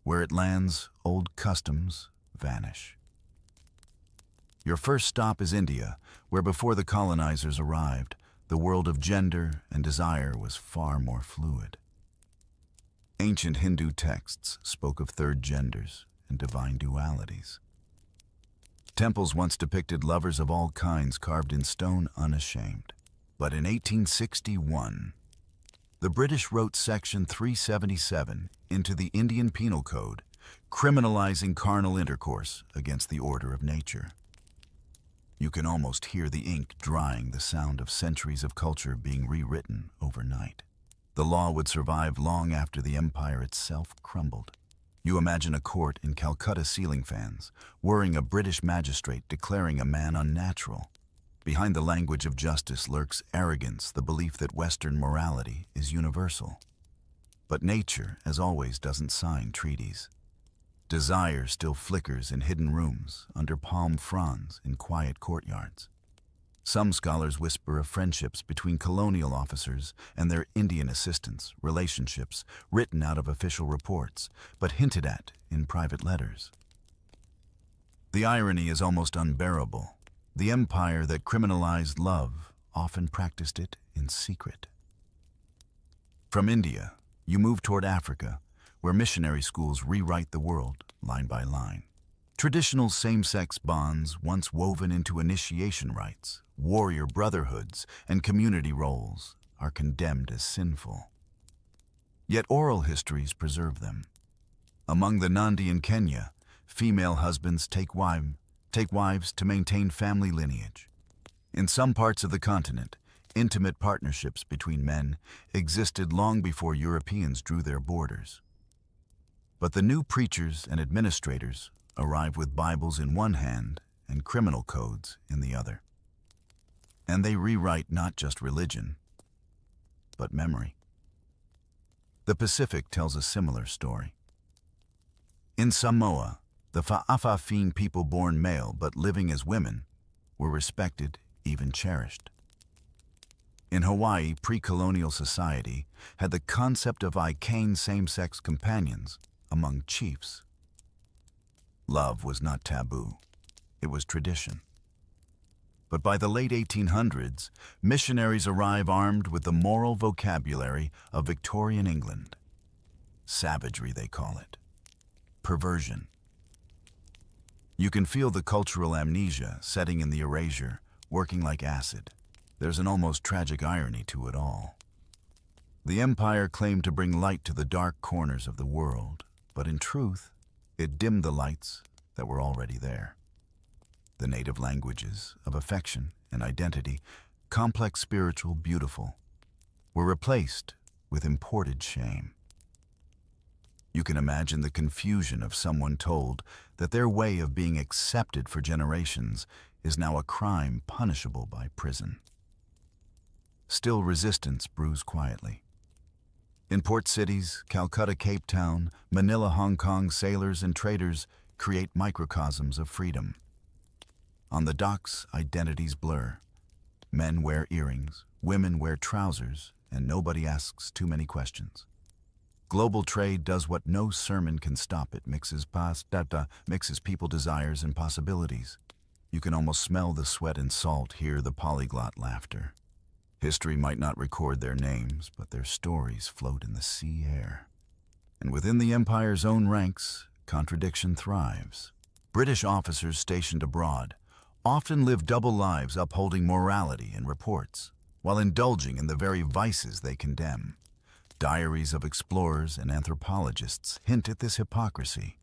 S1: Where it lands, old customs vanish. Your first stop is India, where before the colonizers arrived, the world of gender and desire was far more fluid. Ancient Hindu texts spoke of third genders and divine dualities. Temples once depicted lovers of all kinds carved in stone unashamed. But in 1861, the British wrote Section 377 into the Indian Penal Code, criminalizing carnal intercourse against the order of nature. You can almost hear the ink drying, the sound of centuries of culture being rewritten overnight. The law would survive long after the empire itself crumbled. You imagine a court in Calcutta ceiling fans, whirring a British magistrate declaring a man unnatural. Behind the language of justice lurks arrogance, the belief that Western morality is universal. But nature, as always, doesn't sign treaties. Desire still flickers in hidden rooms, under palm fronds in quiet courtyards. Some scholars whisper of friendships between colonial officers and their Indian assistants, relationships written out of official reports, but hinted at in private letters. The irony is almost unbearable. The empire that criminalized love often practiced it in secret. From India, you move toward Africa, where missionary schools rewrite the world line by line. Traditional same-sex bonds, once woven into initiation rites, warrior brotherhoods, and community roles, are condemned as sinful. Yet oral histories preserve them. Among the Nandi in Kenya, female husbands take wives to maintain family lineage. In some parts of the continent, intimate partnerships between men existed long before Europeans drew their borders. But the new preachers and administrators arrive with Bibles in one hand and criminal codes in the other. And they rewrite not just religion, but memory. The Pacific tells a similar story. In Samoa, the Fa'afafine people born male but living as women were respected, even cherished. In Hawaii, pre-colonial society had the concept of Icane same-sex companions among chiefs. Love was not taboo, it was tradition. But by the late 1800s, missionaries arrive armed with the moral vocabulary of Victorian England. Savagery, they call it. Perversion. You can feel the cultural amnesia setting in the erasure, working like acid. There's an almost tragic irony to it all. The empire claimed to bring light to the dark corners of the world, but in truth, it dimmed the lights that were already there. The native languages of affection and identity, complex, spiritual, beautiful, were replaced with imported shame. You can imagine the confusion of someone told that their way of being accepted for generations is now a crime punishable by prison. Still, resistance brews quietly. In port cities, Calcutta, Cape Town, Manila, Hong Kong, sailors and traders create microcosms of freedom. On the docks, identities blur. Men wear earrings, women wear trousers, and nobody asks too many questions. Global trade does what no sermon can stop. It mixes people desires and possibilities. You can almost smell the sweat and salt, hear the polyglot laughter. History might not record their names, but their stories float in the sea air. And within the empire's own ranks, contradiction thrives. British officers stationed abroad often live double lives upholding morality in reports, while indulging in the very vices they condemn. Diaries of explorers and anthropologists hint at this hypocrisy.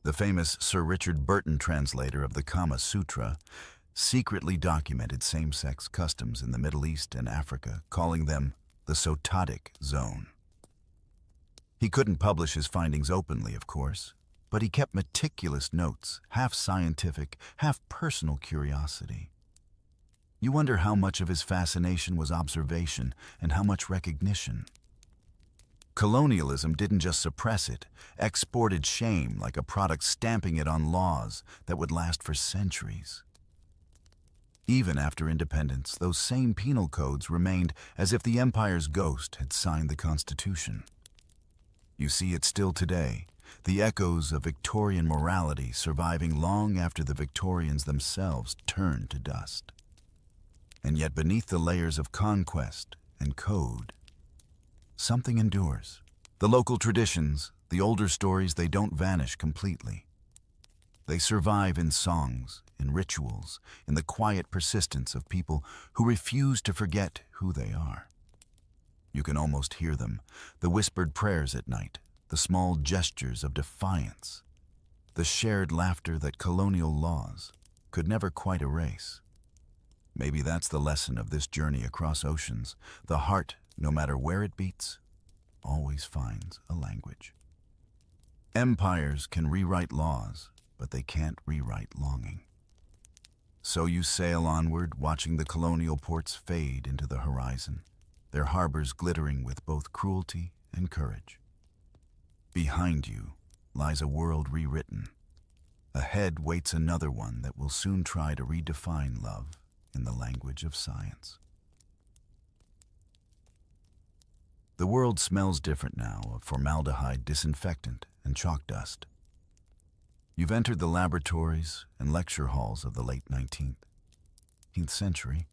S1: The famous Sir Richard Burton translator of the Kama Sutra secretly documented same-sex customs in the Middle East and Africa, calling them the sotatic zone. He couldn't publish his findings openly, of course, but he kept meticulous notes, half scientific, half personal curiosity. You wonder how much of his fascination was observation and how much recognition. Colonialism didn't just suppress it, exported shame like a product, stamping it on laws that would last for centuries. Even after independence, those same penal codes remained as if the empire's ghost had signed the Constitution. You see it still today, the echoes of Victorian morality surviving long after the Victorians themselves turned to dust. And yet beneath the layers of conquest and code, something endures. The local traditions, the older stories, they don't vanish completely. They survive in songs, in rituals, in the quiet persistence of people who refuse to forget who they are. You can almost hear them, the whispered prayers at night, the small gestures of defiance, the shared laughter that colonial laws could never quite erase. Maybe that's the lesson of this journey across oceans. The heart, no matter where it beats, always finds a language. Empires can rewrite laws, but they can't rewrite longing. So you sail onward, watching the colonial ports fade into the horizon, their harbors glittering with both cruelty and courage. Behind you lies a world rewritten. Ahead waits another one that will soon try to redefine love in the language of science. The world smells different now, of formaldehyde, disinfectant, and chalk dust. You've entered the laboratories and lecture halls of the late 19th century,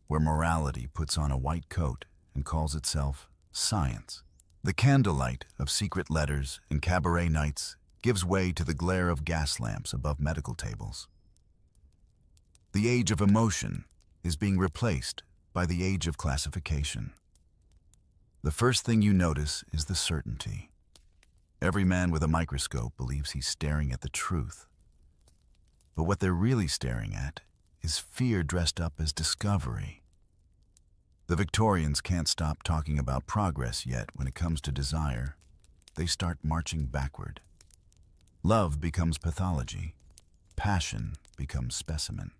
S1: where morality puts on a white coat and calls itself science. The candlelight of secret letters and cabaret nights gives way to the glare of gas lamps above medical tables. The age of emotion is being replaced by the age of classification. The first thing you notice is the certainty. Every man with a microscope believes he's staring at the truth. But what they're really staring at is fear dressed up as discovery. The Victorians can't stop talking about progress yet. When it comes to desire, they start marching backward. Love becomes pathology. Passion becomes specimen.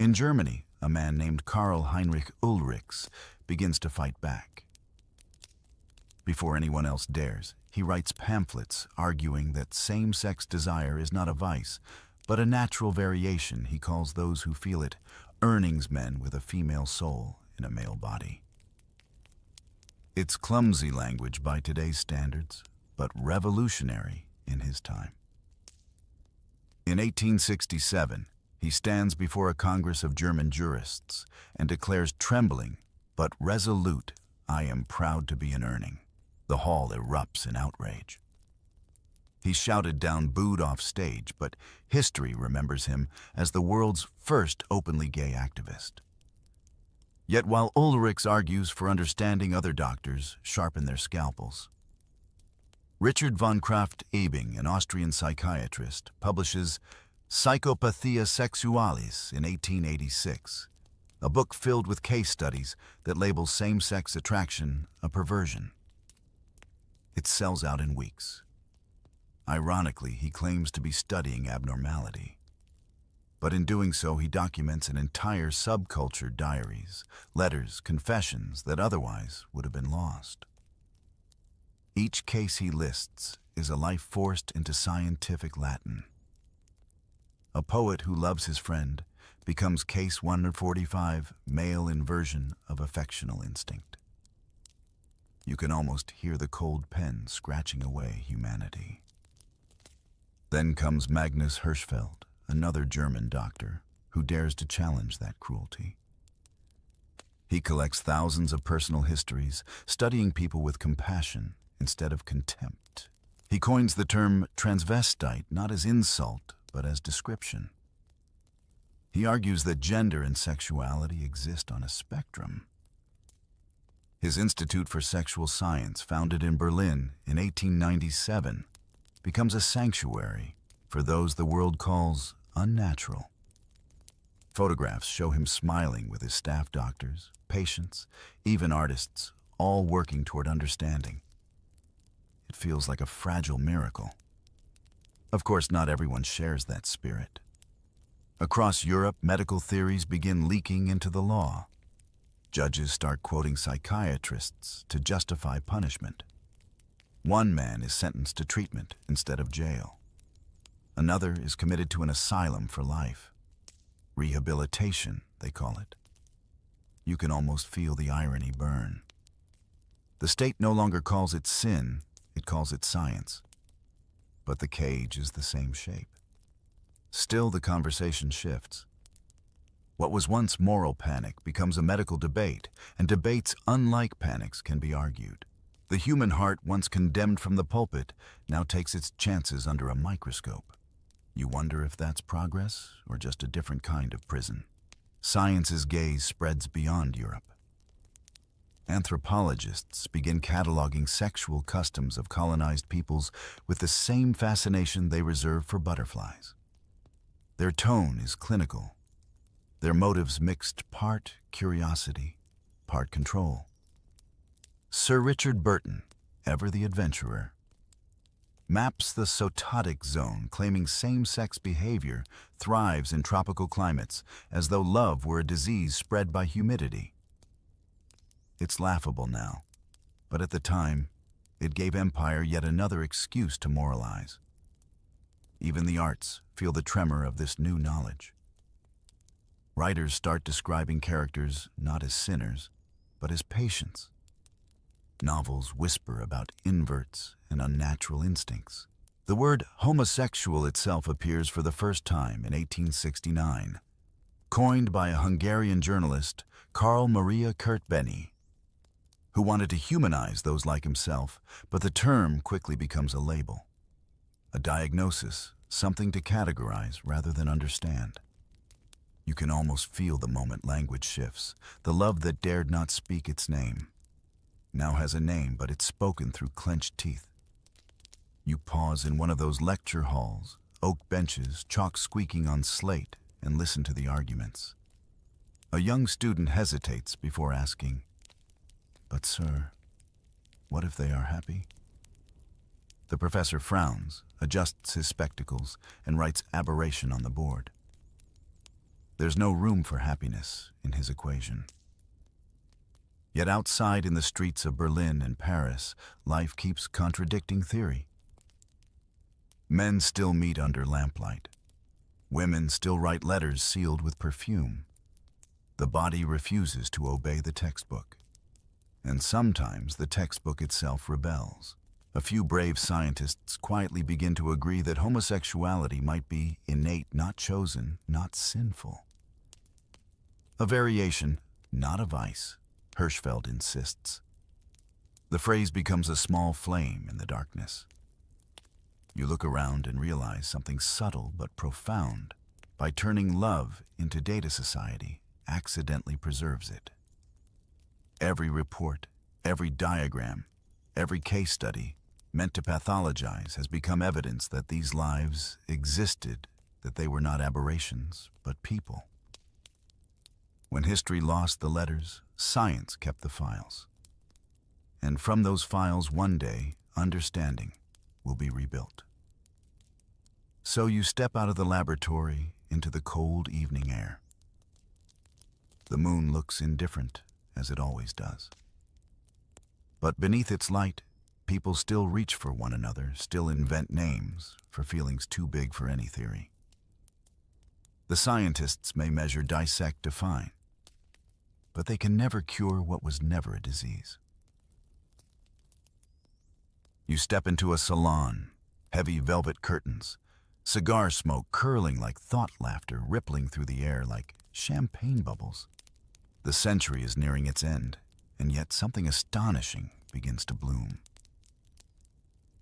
S1: In Germany, a man named Karl Heinrich Ulrichs begins to fight back. Before anyone else dares, he writes pamphlets arguing that same-sex desire is not a vice, but a natural variation. He calls those who feel it earningsmen with a female soul in a male body. It's clumsy language by today's standards, but revolutionary in his time. In 1867, he stands before a congress of German jurists and declares trembling but resolute, "I am proud to be an Urning." The hall erupts in outrage. He's shouted down, booed off stage, but history remembers him as the world's first openly gay activist. Yet while Ulrichs argues for understanding, other doctors sharpen their scalpels. Richard von Krafft-Ebing, an Austrian psychiatrist, publishes Psychopathia Sexualis in 1886, a book filled with case studies that labels same-sex attraction a perversion. It sells out in weeks. Ironically, he claims to be studying abnormality. But in doing so, he documents an entire subculture, diaries, letters, confessions that otherwise would have been lost. Each case he lists is a life forced into scientific Latin. A poet who loves his friend becomes case 145, male inversion of affectional instinct. You can almost hear the cold pen scratching away humanity. Then comes Magnus Hirschfeld, another German doctor who dares to challenge that cruelty. He collects thousands of personal histories, studying people with compassion instead of contempt. He coins the term transvestite not as insult, but as description. He argues that gender and sexuality exist on a spectrum. His Institute for Sexual Science, founded in Berlin in 1897, becomes a sanctuary for those the world calls unnatural. Photographs show him smiling with his staff doctors, patients, even artists, all working toward understanding. It feels like a fragile miracle. Of course, not everyone shares that spirit. Across Europe, medical theories begin leaking into the law. Judges start quoting psychiatrists to justify punishment. One man is sentenced to treatment instead of jail. Another is committed to an asylum for life. Rehabilitation, they call it. You can almost feel the irony burn. The state no longer calls it sin, it calls it science. But the cage is the same shape. Still, the conversation shifts. What was once moral panic becomes a medical debate, and debates unlike panics can be argued. The human heart, once condemned from the pulpit, now takes its chances under a microscope. You wonder if that's progress or just a different kind of prison. Science's gaze spreads beyond Europe. Anthropologists begin cataloging sexual customs of colonized peoples with the same fascination they reserve for butterflies. Their tone is clinical. Their motives mixed part curiosity, part control. Sir Richard Burton, ever the adventurer, maps the sototic zone, claiming same-sex behavior thrives in tropical climates, as though love were a disease spread by humidity. It's laughable now, but at the time, it gave empire yet another excuse to moralize. Even the arts feel the tremor of this new knowledge. Writers start describing characters not as sinners, but as patients. Novels whisper about inverts and unnatural instincts. The word homosexual itself appears for the first time in 1869, coined by a Hungarian journalist, Karl Maria Kertbeny, who wanted to humanize those like himself, but the term quickly becomes a label. A diagnosis, something to categorize rather than understand. You can almost feel the moment language shifts. The love that dared not speak its name now has a name, but it's spoken through clenched teeth. You pause in one of those lecture halls, oak benches, chalk squeaking on slate, and listen to the arguments. A young student hesitates before asking, "But sir, what if they are happy?" The professor frowns, adjusts his spectacles, and writes aberration on the board. There's no room for happiness in his equation. Yet outside in the streets of Berlin and Paris, life keeps contradicting theory. Men still meet under lamplight. Women still write letters sealed with perfume. The body refuses to obey the textbook. And sometimes the textbook itself rebels. A few brave scientists quietly begin to agree that homosexuality might be innate, not chosen, not sinful. A variation, not a vice, Hirschfeld insists. The phrase becomes a small flame in the darkness. You look around and realize something subtle but profound. By turning love into data, society accidentally preserves it. Every report, every diagram, every case study meant to pathologize has become evidence that these lives existed, that they were not aberrations, but people. When history lost the letters, science kept the files. And from those files, one day, understanding will be rebuilt. So you step out of the laboratory into the cold evening air. The moon looks indifferent, as it always does. But beneath its light, people still reach for one another, still invent names for feelings too big for any theory. The scientists may measure, dissect, define, but they can never cure what was never a disease. You step into a salon, heavy velvet curtains, cigar smoke curling like thought laughter, rippling through the air like champagne bubbles. The century is nearing its end, and yet something astonishing begins to bloom.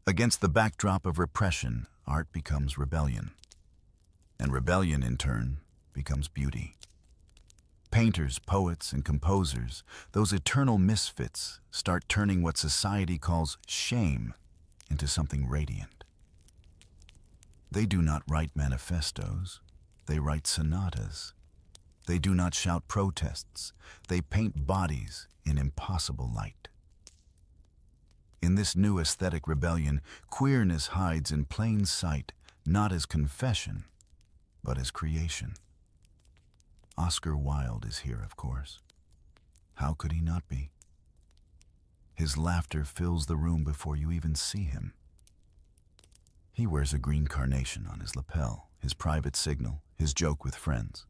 S1: Against the backdrop of repression, art becomes rebellion. And rebellion, in turn, becomes beauty. Painters, poets, and composers, those eternal misfits, start turning what society calls shame into something radiant. They do not write manifestos, they write sonatas. They do not shout protests, they paint bodies in impossible light. In this new aesthetic rebellion, queerness hides in plain sight, not as confession, but as creation. Oscar Wilde is here, of course. How could he not be? His laughter fills the room before you even see him. He wears a green carnation on his lapel, his private signal, his joke with friends.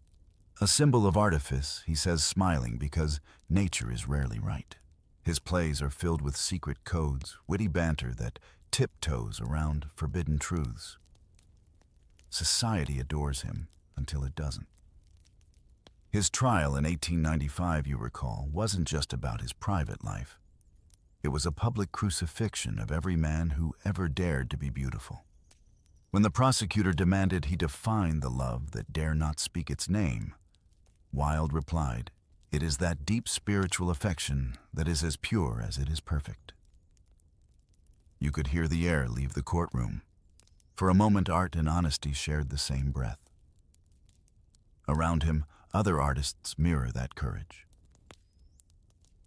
S1: A symbol of artifice, he says, smiling, because nature is rarely right. His plays are filled with secret codes, witty banter that tiptoes around forbidden truths. Society adores him until it doesn't. His trial in 1895, you recall, wasn't just about his private life. It was a public crucifixion of every man who ever dared to be beautiful. When the prosecutor demanded he define the love that dare not speak its name, Wilde replied, "It is that deep spiritual affection that is as pure as it is perfect." You could hear the air leave the courtroom. For a moment, art and honesty shared the same breath. Around him, other artists mirror that courage.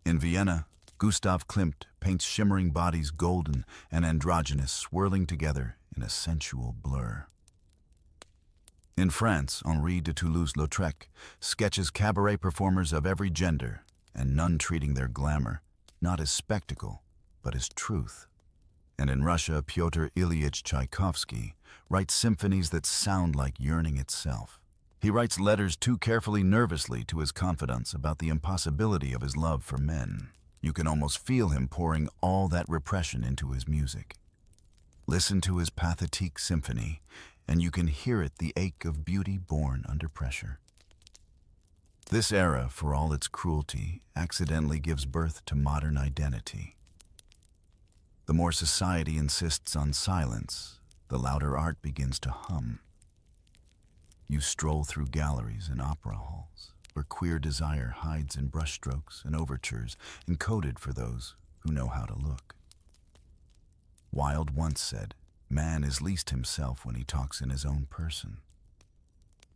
S1: In Vienna, Gustav Klimt paints shimmering bodies golden and androgynous, swirling together in a sensual blur. In France, Henri de Toulouse-Lautrec sketches cabaret performers of every gender, and none treating their glamour not as spectacle, but as truth. And in Russia, Pyotr Ilyich Tchaikovsky writes symphonies that sound like yearning itself. He writes letters too carefully, nervously, to his confidants about the impossibility of his love for men. You can almost feel him pouring all that repression into his music. Listen to his Pathétique symphony, and you can hear it, the ache of beauty born under pressure. This era, for all its cruelty, accidentally gives birth to modern identity. The more society insists on silence, the louder art begins to hum. You stroll through galleries and opera halls, where queer desire hides in brushstrokes and overtures encoded for those who know how to look. Wilde once said, "Man is least himself when he talks in his own person.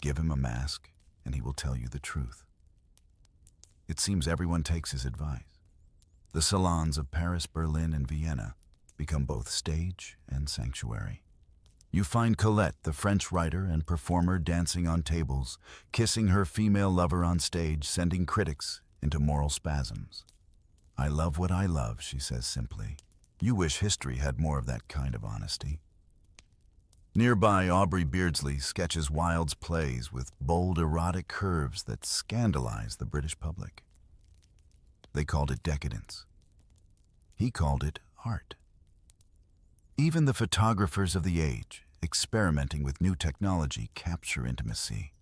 S1: Give him a mask, and he will tell you the truth." It seems everyone takes his advice. The salons of Paris, Berlin, and Vienna become both stage and sanctuary. You find Colette, the French writer and performer, dancing on tables, kissing her female lover on stage, sending critics into moral spasms. "I love what I love," she says simply. You wish history had more of that kind of honesty. Nearby, Aubrey Beardsley sketches Wilde's plays with bold, erotic curves that scandalize the British public. They called it decadence. He called it art. Even the photographers of the age, experimenting with new technology, capture intimacy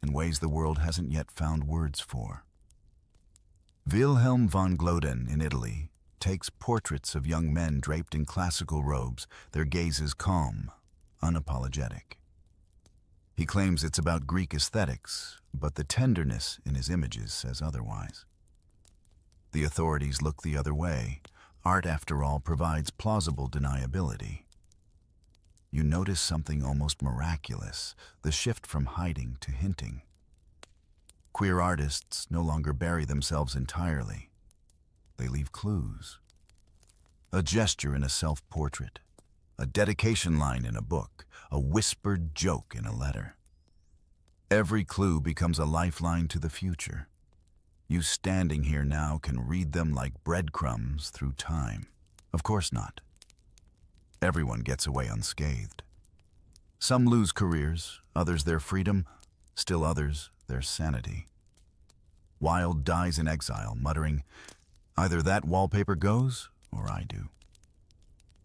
S1: in ways the world hasn't yet found words for. Wilhelm von Gloeden in Italy takes portraits of young men draped in classical robes, their gazes calm, unapologetic. He claims it's about Greek aesthetics, but the tenderness in his images says otherwise. The authorities look the other way. Art, after all, provides plausible deniability. You notice something almost miraculous, the shift from hiding to hinting. Queer artists no longer bury themselves entirely. They leave clues. A gesture in a self-portrait, a dedication line in a book, a whispered joke in a letter. Every clue becomes a lifeline to the future. You standing here now can read them like breadcrumbs through time. Of course not. Everyone gets away unscathed. Some lose careers, others their freedom, still others their sanity. Wilde dies in exile, muttering, "Either that wallpaper goes, or I do."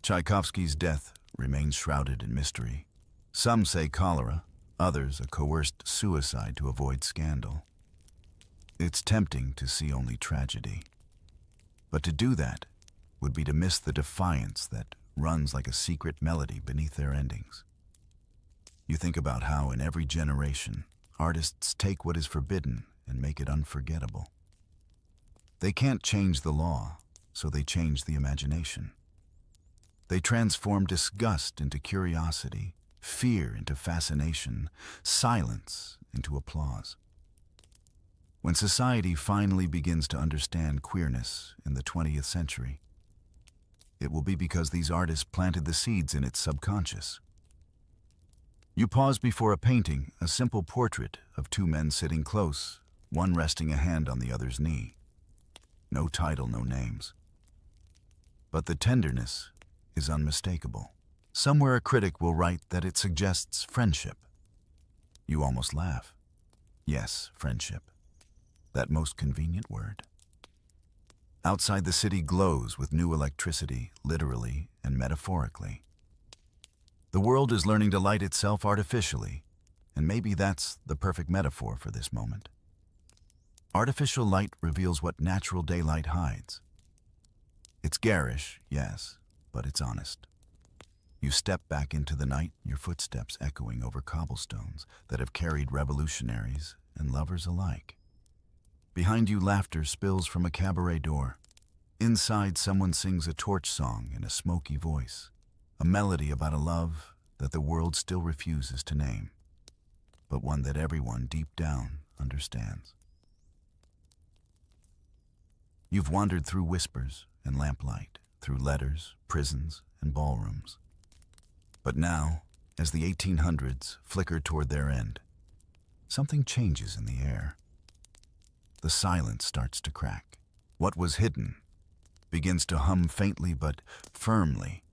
S1: Tchaikovsky's death remains shrouded in mystery. Some say cholera, others a coerced suicide to avoid scandal. It's tempting to see only tragedy. But to do that would be to miss the defiance that runs like a secret melody beneath their endings. You think about how in every generation, artists take what is forbidden and make it unforgettable. They can't change the law, so they change the imagination. They transform disgust into curiosity, fear into fascination, silence into applause. When society finally begins to understand queerness in the 20th century, it will be because these artists planted the seeds in its subconscious. You pause before a painting, a simple portrait of two men sitting close, one resting a hand on the other's knee. No title, no names. But the tenderness is unmistakable. Somewhere a critic will write that it suggests friendship. You almost laugh. Yes, friendship. That most convenient word. Outside the city glows with new electricity, literally and metaphorically. The world is learning to light itself artificially, and maybe that's the perfect metaphor for this moment. Artificial light reveals what natural daylight hides. It's garish, yes, but it's honest. You step back into the night, your footsteps echoing over cobblestones that have carried revolutionaries and lovers alike. Behind you, laughter spills from a cabaret door. Inside, someone sings a torch song in a smoky voice, a melody about a love that the world still refuses to name, but one that everyone deep down understands. You've wandered through whispers and lamplight, through letters, prisons, and ballrooms. But now, as the 1800s flicker toward their end, something changes in the air. The silence starts to crack. What was hidden begins to hum faintly but firmly,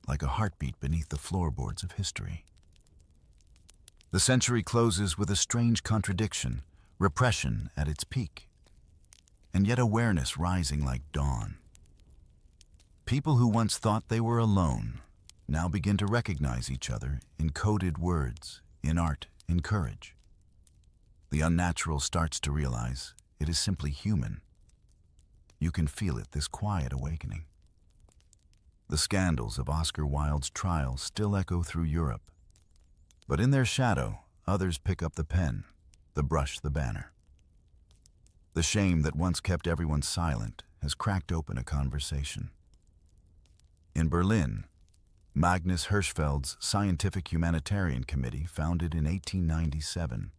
S1: like a heartbeat beneath the floorboards of history. The century closes with a strange contradiction, repression at its peak, and yet awareness rising like dawn. People who once thought they were alone now begin to recognize each other in coded words, in art, in courage. The unnatural starts to realize it is simply human. You can feel it, this quiet awakening. The scandals of Oscar Wilde's trial still echo through Europe. But in their shadow, others pick up the pen, the brush, the banner. The shame that once kept everyone silent has cracked open a conversation. In Berlin, Magnus Hirschfeld's Scientific Humanitarian Committee, founded in 1897,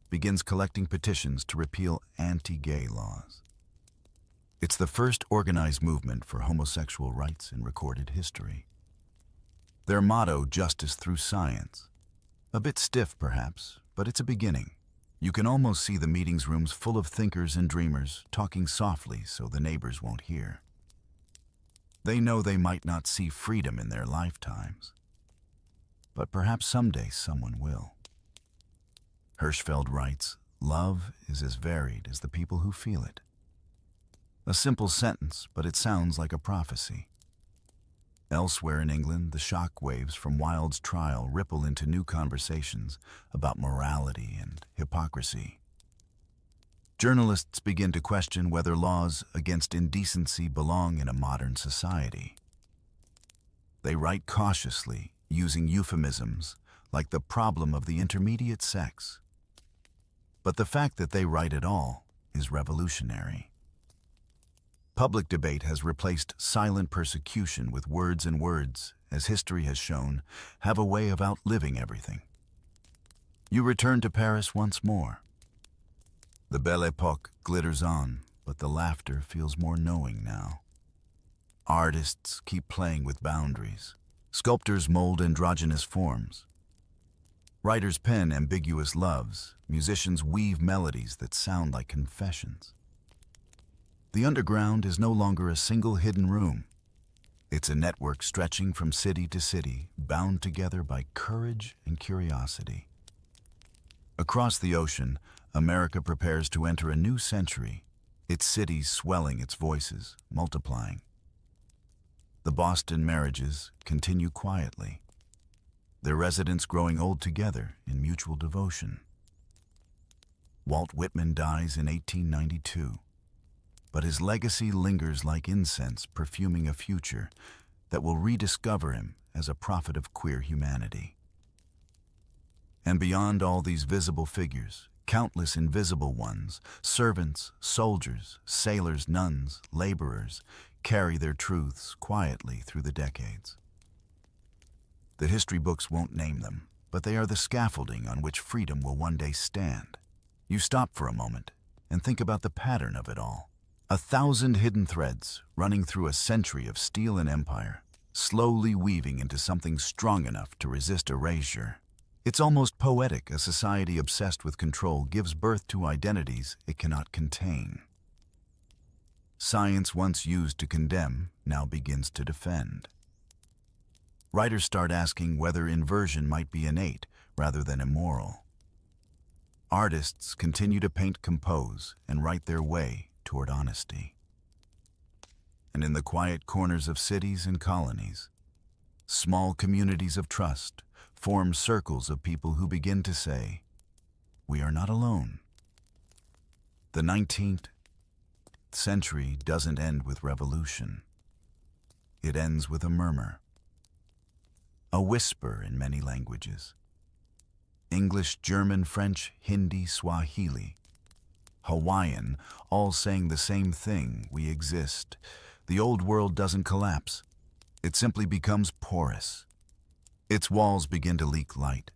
S1: begins collecting petitions to repeal anti-gay laws. It's the first organized movement for homosexual rights in recorded history. Their motto, justice through science. A bit stiff, perhaps, but it's a beginning. You can almost see the meetings rooms full of thinkers and dreamers talking softly so the neighbors won't hear. They know they might not see freedom in their lifetimes, but perhaps someday someone will. Hirschfeld writes, "Love is as varied as the people who feel it." A simple sentence, but it sounds like a prophecy. Elsewhere in England, the shock waves from Wilde's trial ripple into new conversations about morality and hypocrisy. Journalists begin to question whether laws against indecency belong in a modern society. They write cautiously, using euphemisms like the problem of the intermediate sex. But the fact that they write at all is revolutionary. Public debate has replaced silent persecution with words, and words, as history has shown, have a way of outliving everything. You return to Paris once more. The Belle Époque glitters on, but the laughter feels more knowing now. Artists keep playing with boundaries. Sculptors mold androgynous forms. Writers pen ambiguous loves, musicians weave melodies that sound like confessions. The underground is no longer a single hidden room. It's a network stretching from city to city, bound together by courage and curiosity. Across the ocean, America prepares to enter a new century, its cities swelling its voices, multiplying. The Boston marriages continue quietly, their residents growing old together in mutual devotion. Walt Whitman dies in 1892, but his legacy lingers like incense perfuming a future that will rediscover him as a prophet of queer humanity. And beyond all these visible figures, countless invisible ones, servants, soldiers, sailors, nuns, laborers, carry their truths quietly through the decades. The history books won't name them, but they are the scaffolding on which freedom will one day stand. You stop for a moment and think about the pattern of it all. 1,000 hidden threads running through a century of steel and empire, slowly weaving into something strong enough to resist erasure. It's almost poetic a society obsessed with control gives birth to identities it cannot contain. Science once used to condemn now begins to defend. Writers start asking whether inversion might be innate rather than immoral. Artists continue to paint, compose, and write their way toward honesty. And in the quiet corners of cities and colonies, small communities of trust form circles of people who begin to say, "We are not alone." The 19th century doesn't end with revolution. It ends with a murmur, a whisper in many languages. English, German, French, Hindi, Swahili, Hawaiian, all saying the same thing: we exist. The old world doesn't collapse. It simply becomes porous. Its walls begin to leak light.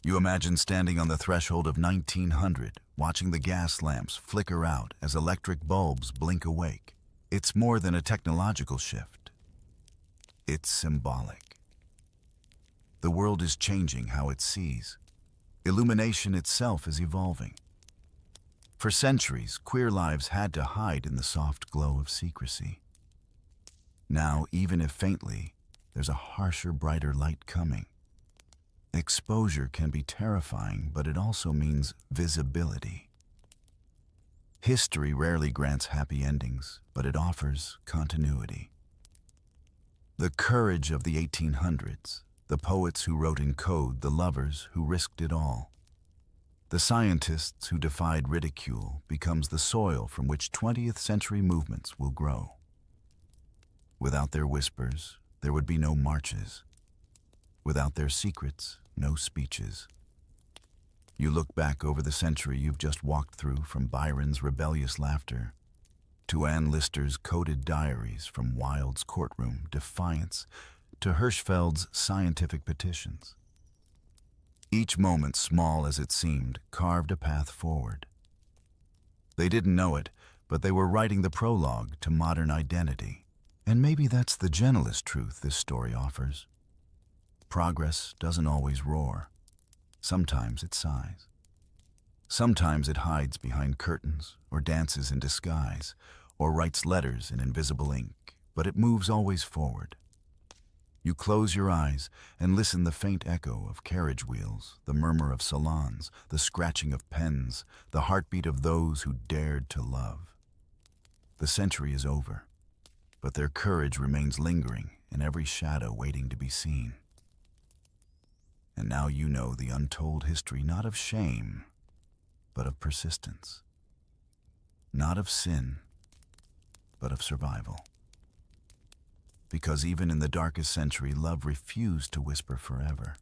S1: You imagine standing on the threshold of 1900, watching the gas lamps flicker out as electric bulbs blink awake. It's more than a technological shift. It's symbolic. The world is changing how it sees. Illumination itself is evolving. For centuries, queer lives had to hide in the soft glow of secrecy. Now, even if faintly, there's a harsher, brighter light coming. Exposure can be terrifying, but it also means visibility. History rarely grants happy endings, but it offers continuity. The courage of the 1800s, the poets who wrote in code, the lovers who risked it all, the scientists who defied ridicule, becomes the soil from which 20th century movements will grow. Without their whispers, there would be no marches. Without their secrets, no speeches. You look back over the century you've just walked through, from Byron's rebellious laughter to Anne Lister's coded diaries, from Wilde's courtroom defiance to Hirschfeld's scientific petitions. Each moment, small as it seemed, carved a path forward. They didn't know it, but they were writing the prologue to modern identity. And maybe that's the gentlest truth this story offers. Progress doesn't always roar. Sometimes it sighs. Sometimes it hides behind curtains, or dances in disguise, or writes letters in invisible ink, but it moves always forward. You close your eyes and listen the faint echo of carriage wheels, the murmur of salons, the scratching of pens, the heartbeat of those who dared to love. The century is over, but their courage remains lingering in every shadow waiting to be seen. And now you know the untold history, not of shame, but of persistence. Not of sin, but of survival. Because even in the darkest century, love refused to whisper forever.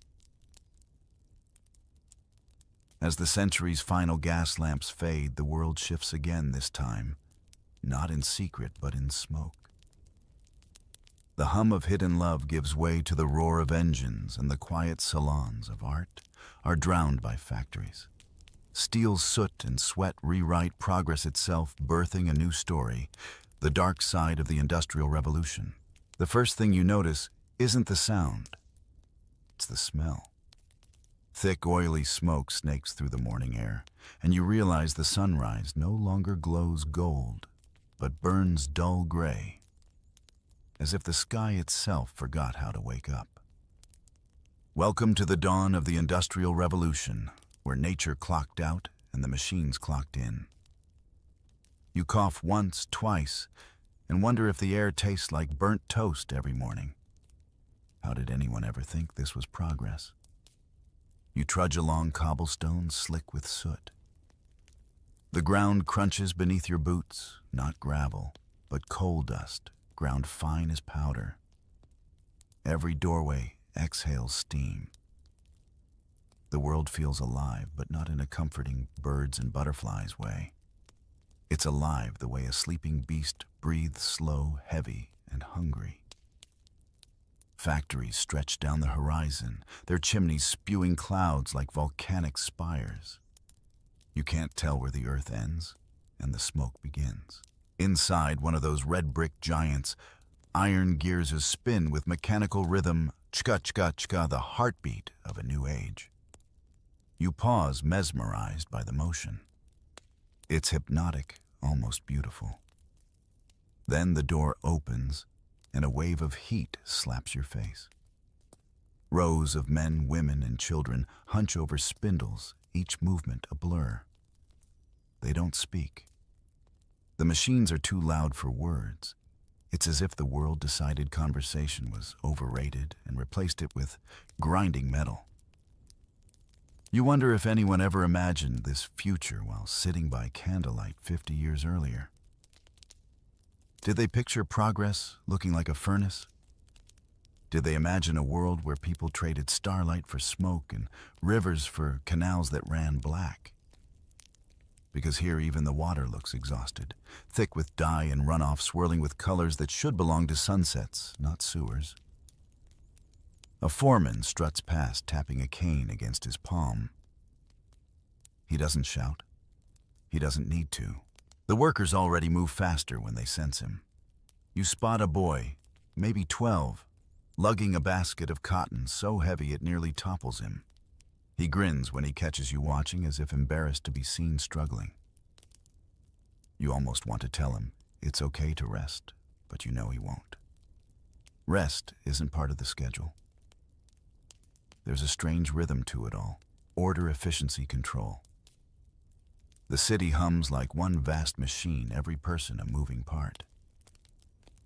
S1: As the century's final gas lamps fade, the world shifts again, this time, not in secret, but in smoke. The hum of hidden love gives way to the roar of engines, and the quiet salons of art are drowned by factories. Steel's soot and sweat rewrite progress itself, birthing a new story, the dark side of the Industrial Revolution. The first thing you notice isn't the sound, it's the smell. Thick, oily smoke snakes through the morning air, and you realize the sunrise no longer glows gold, but burns dull gray, as if the sky itself forgot how to wake up. Welcome to the dawn of the Industrial Revolution, where nature clocked out and the machines clocked in. You cough once, twice, and wonder if the air tastes like burnt toast every morning. How did anyone ever think this was progress? You trudge along cobblestones slick with soot. The ground crunches beneath your boots, not gravel, but coal dust, ground fine as powder. Every doorway exhales steam. The world feels alive, but not in a comforting birds and butterflies way. It's alive the way a sleeping beast breathes slow, heavy, and hungry. Factories stretch down the horizon, their chimneys spewing clouds like volcanic spires. You can't tell where the earth ends and the smoke begins. Inside one of those red brick giants, iron gears spin with mechanical rhythm, chka chka chka, the heartbeat of a new age. You pause, mesmerized by the motion. It's hypnotic, almost beautiful. Then the door opens, and a wave of heat slaps your face. Rows of men, women, and children hunch over spindles, each movement a blur. They don't speak. The machines are too loud for words. It's as if the world decided conversation was overrated and replaced it with grinding metal. You wonder if anyone ever imagined this future while sitting by candlelight 50 years earlier. Did they picture progress looking like a furnace? Did they imagine a world where people traded starlight for smoke and rivers for canals that ran black? Because here even the water looks exhausted, thick with dye and runoff swirling with colors that should belong to sunsets, not sewers. A foreman struts past, tapping a cane against his palm. He doesn't shout. He doesn't need to. The workers already move faster when they sense him. You spot a boy, maybe 12, lugging a basket of cotton so heavy it nearly topples him. He grins when he catches you watching, as if embarrassed to be seen struggling. You almost want to tell him it's okay to rest, but you know he won't. Rest isn't part of the schedule. There's a strange rhythm to it all. Order, efficiency, control. The city hums like one vast machine, every person a moving part.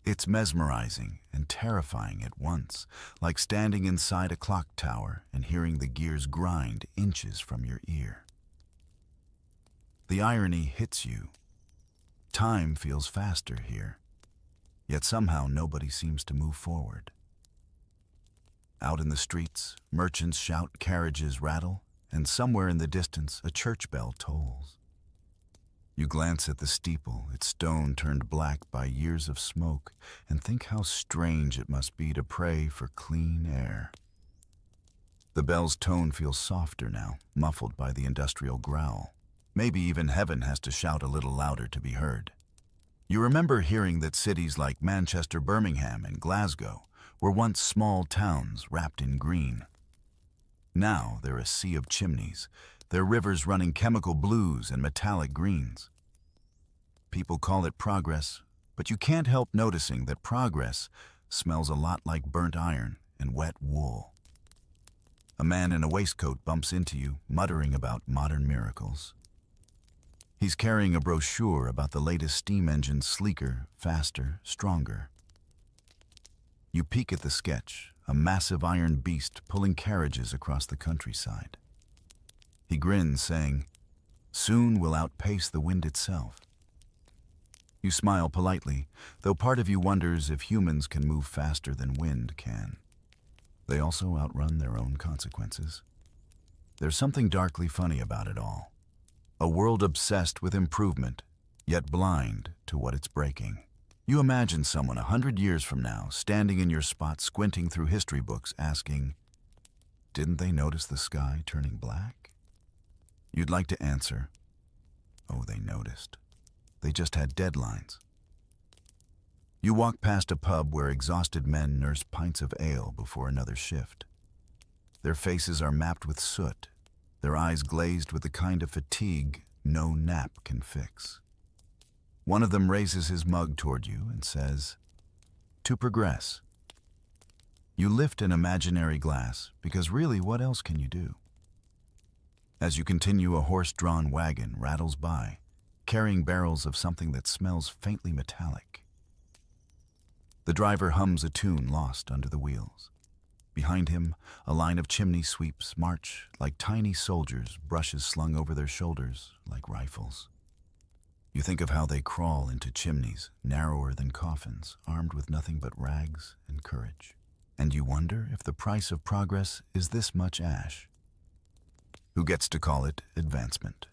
S1: It's mesmerizing and terrifying at once, like standing inside a clock tower and hearing the gears grind inches from your ear. The irony hits you. Time feels faster here, yet somehow nobody seems to move forward. Out in the streets, merchants shout, carriages rattle, and somewhere in the distance a church bell tolls. You glance at the steeple, its stone turned black by years of smoke, and think how strange it must be to pray for clean air. The bell's tone feels softer now, muffled by the industrial growl. Maybe even heaven has to shout a little louder to be heard. You remember hearing that cities like Manchester, Birmingham, and Glasgow were once small towns wrapped in green. Now they're a sea of chimneys, their rivers running chemical blues and metallic greens. People call it progress, but you can't help noticing that progress smells a lot like burnt iron and wet wool. A man in a waistcoat bumps into you, muttering about modern miracles. He's carrying a brochure about the latest steam engine, sleeker, faster, stronger. You peek at the sketch, a massive iron beast pulling carriages across the countryside. He grins, saying, "Soon we'll outpace the wind itself." You smile politely, though part of you wonders if humans can move faster than wind can. They also outrun their own consequences. There's something darkly funny about it all. A world obsessed with improvement, yet blind to what it's breaking. You imagine someone 100 years from now standing in your spot squinting through history books asking, "Didn't they notice the sky turning black?" You'd like to answer, "Oh, they noticed. They just had deadlines." You walk past a pub where exhausted men nurse pints of ale before another shift. Their faces are mapped with soot, their eyes glazed with the kind of fatigue no nap can fix. One of them raises his mug toward you and says, "To progress." You lift an imaginary glass, because really, what else can you do? As you continue, a horse-drawn wagon rattles by, carrying barrels of something that smells faintly metallic. The driver hums a tune lost under the wheels. Behind him, a line of chimney sweeps march like tiny soldiers, brushes slung over their shoulders like rifles. You think of how they crawl into chimneys, narrower than coffins, armed with nothing but rags and courage. And you wonder if the price of progress is this much ash. Who gets to call it advancement?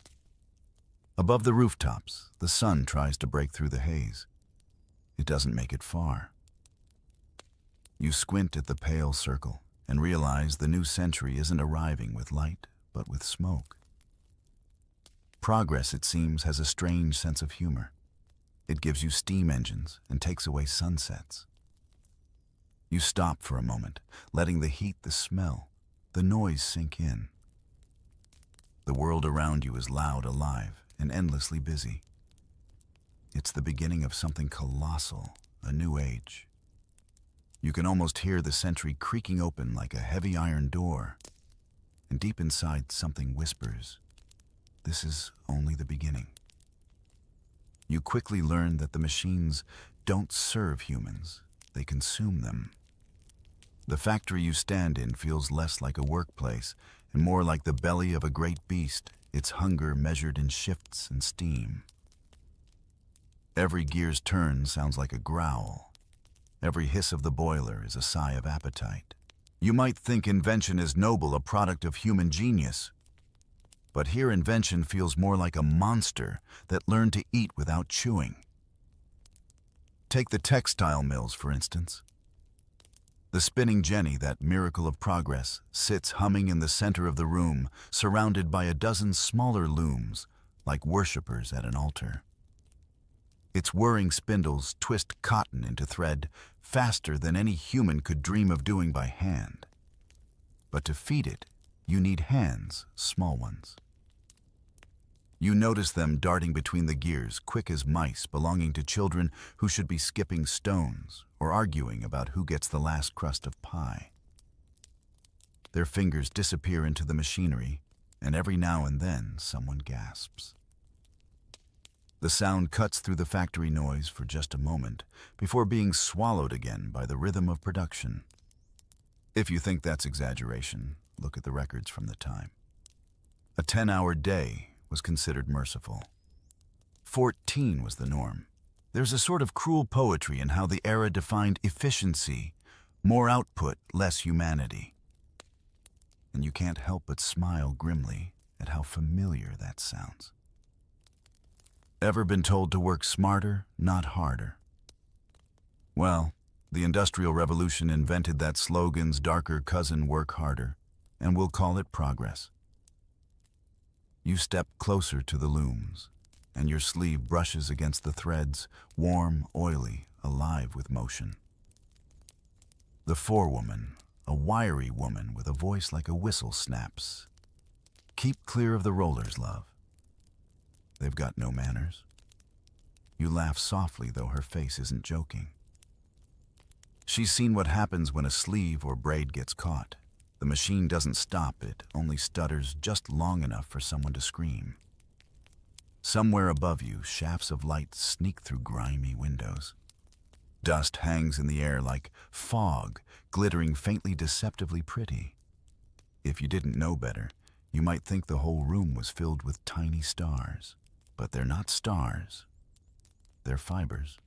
S1: Above the rooftops, the sun tries to break through the haze. It doesn't make it far. You squint at the pale circle and realize the new century isn't arriving with light, but with smoke. Progress, it seems, has a strange sense of humor. It gives you steam engines and takes away sunsets. You stop for a moment, letting the heat, the smell, the noise sink in. The world around you is loud, alive, and endlessly busy. It's the beginning of something colossal, a new age. You can almost hear the century creaking open like a heavy iron door, and deep inside something whispers, "This is only the beginning." You quickly learn that the machines don't serve humans, they consume them. The factory you stand in feels less like a workplace and more like the belly of a great beast, its hunger measured in shifts and steam. Every gear's turn sounds like a growl. Every hiss of the boiler is a sigh of appetite. You might think invention is noble, a product of human genius. But here invention feels more like a monster that learned to eat without chewing. Take the textile mills, for instance. The spinning jenny, that miracle of progress, sits humming in the center of the room, surrounded by a dozen smaller looms, like worshippers at an altar. Its whirring spindles twist cotton into thread faster than any human could dream of doing by hand. But to feed it, you need hands, small ones. You notice them darting between the gears, quick as mice belonging to children who should be skipping stones or arguing about who gets the last crust of pie. Their fingers disappear into the machinery, and every now and then someone gasps. The sound cuts through the factory noise for just a moment before being swallowed again by the rhythm of production. If you think that's exaggeration, look at the records from the time. A 10-hour day was considered merciful. 14 was the norm. There's a sort of cruel poetry in how the era defined efficiency, more output, less humanity. And you can't help but smile grimly at how familiar that sounds. Ever been told to work smarter, not harder? Well, the Industrial Revolution invented that slogan's darker cousin, work harder, and we'll call it progress. You step closer to the looms, and your sleeve brushes against the threads, warm, oily, alive with motion. The forewoman, a wiry woman with a voice like a whistle, snaps. "Keep clear of the rollers, love. They've got no manners." You laugh softly, though her face isn't joking. She's seen what happens when a sleeve or braid gets caught. The machine doesn't stop, it only stutters just long enough for someone to scream. Somewhere above you, shafts of light sneak through grimy windows. Dust hangs in the air like fog, glittering faintly deceptively pretty. If you didn't know better, you might think the whole room was filled with tiny stars. But they're not stars. They're fibers.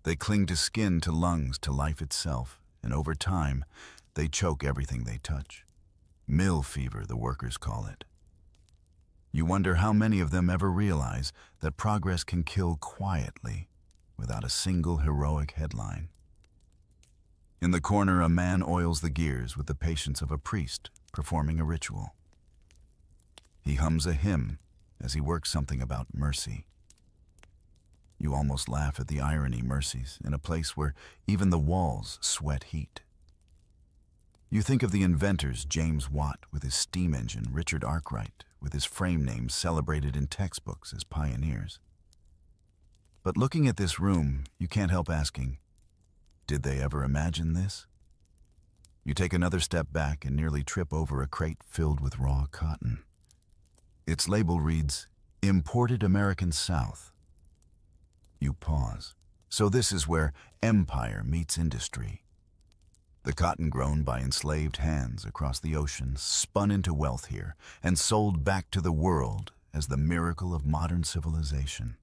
S1: They cling to skin, to lungs, to life itself, and over time, they choke everything they touch. Mill fever, the workers call it. You wonder how many of them ever realize that progress can kill quietly, without a single heroic headline. In the corner, a man oils the gears with the patience of a priest performing a ritual. He hums a hymn as he works something about mercy. You almost laugh at the irony, mercies, in a place where even the walls sweat heat. You think of the inventors, James Watt with his steam engine, Richard Arkwright with his frame names celebrated in textbooks as pioneers. But looking at this room, you can't help asking, did they ever imagine this? You take another step back and nearly trip over a crate filled with raw cotton. Its label reads, Imported American South. You pause. So this is where empire meets industry. The cotton grown by enslaved hands across the ocean spun into wealth here and sold back to the world as the miracle of modern civilization.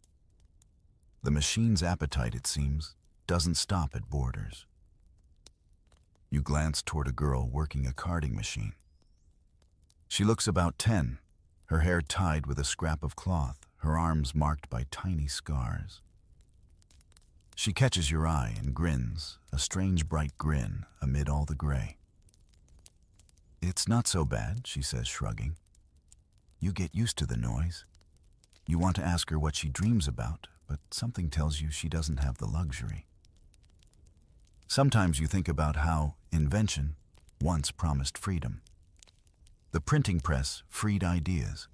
S1: The machine's appetite, it seems, doesn't stop at borders. You glance toward a girl working a carding machine. She looks about 10, her hair tied with a scrap of cloth, her arms marked by tiny scars. She catches your eye and grins, a strange bright grin amid all the gray. It's not so bad, she says, shrugging. You get used to the noise. You want to ask her what she dreams about, but something tells you she doesn't have the luxury. Sometimes you think about how invention once promised freedom. The printing press freed ideas.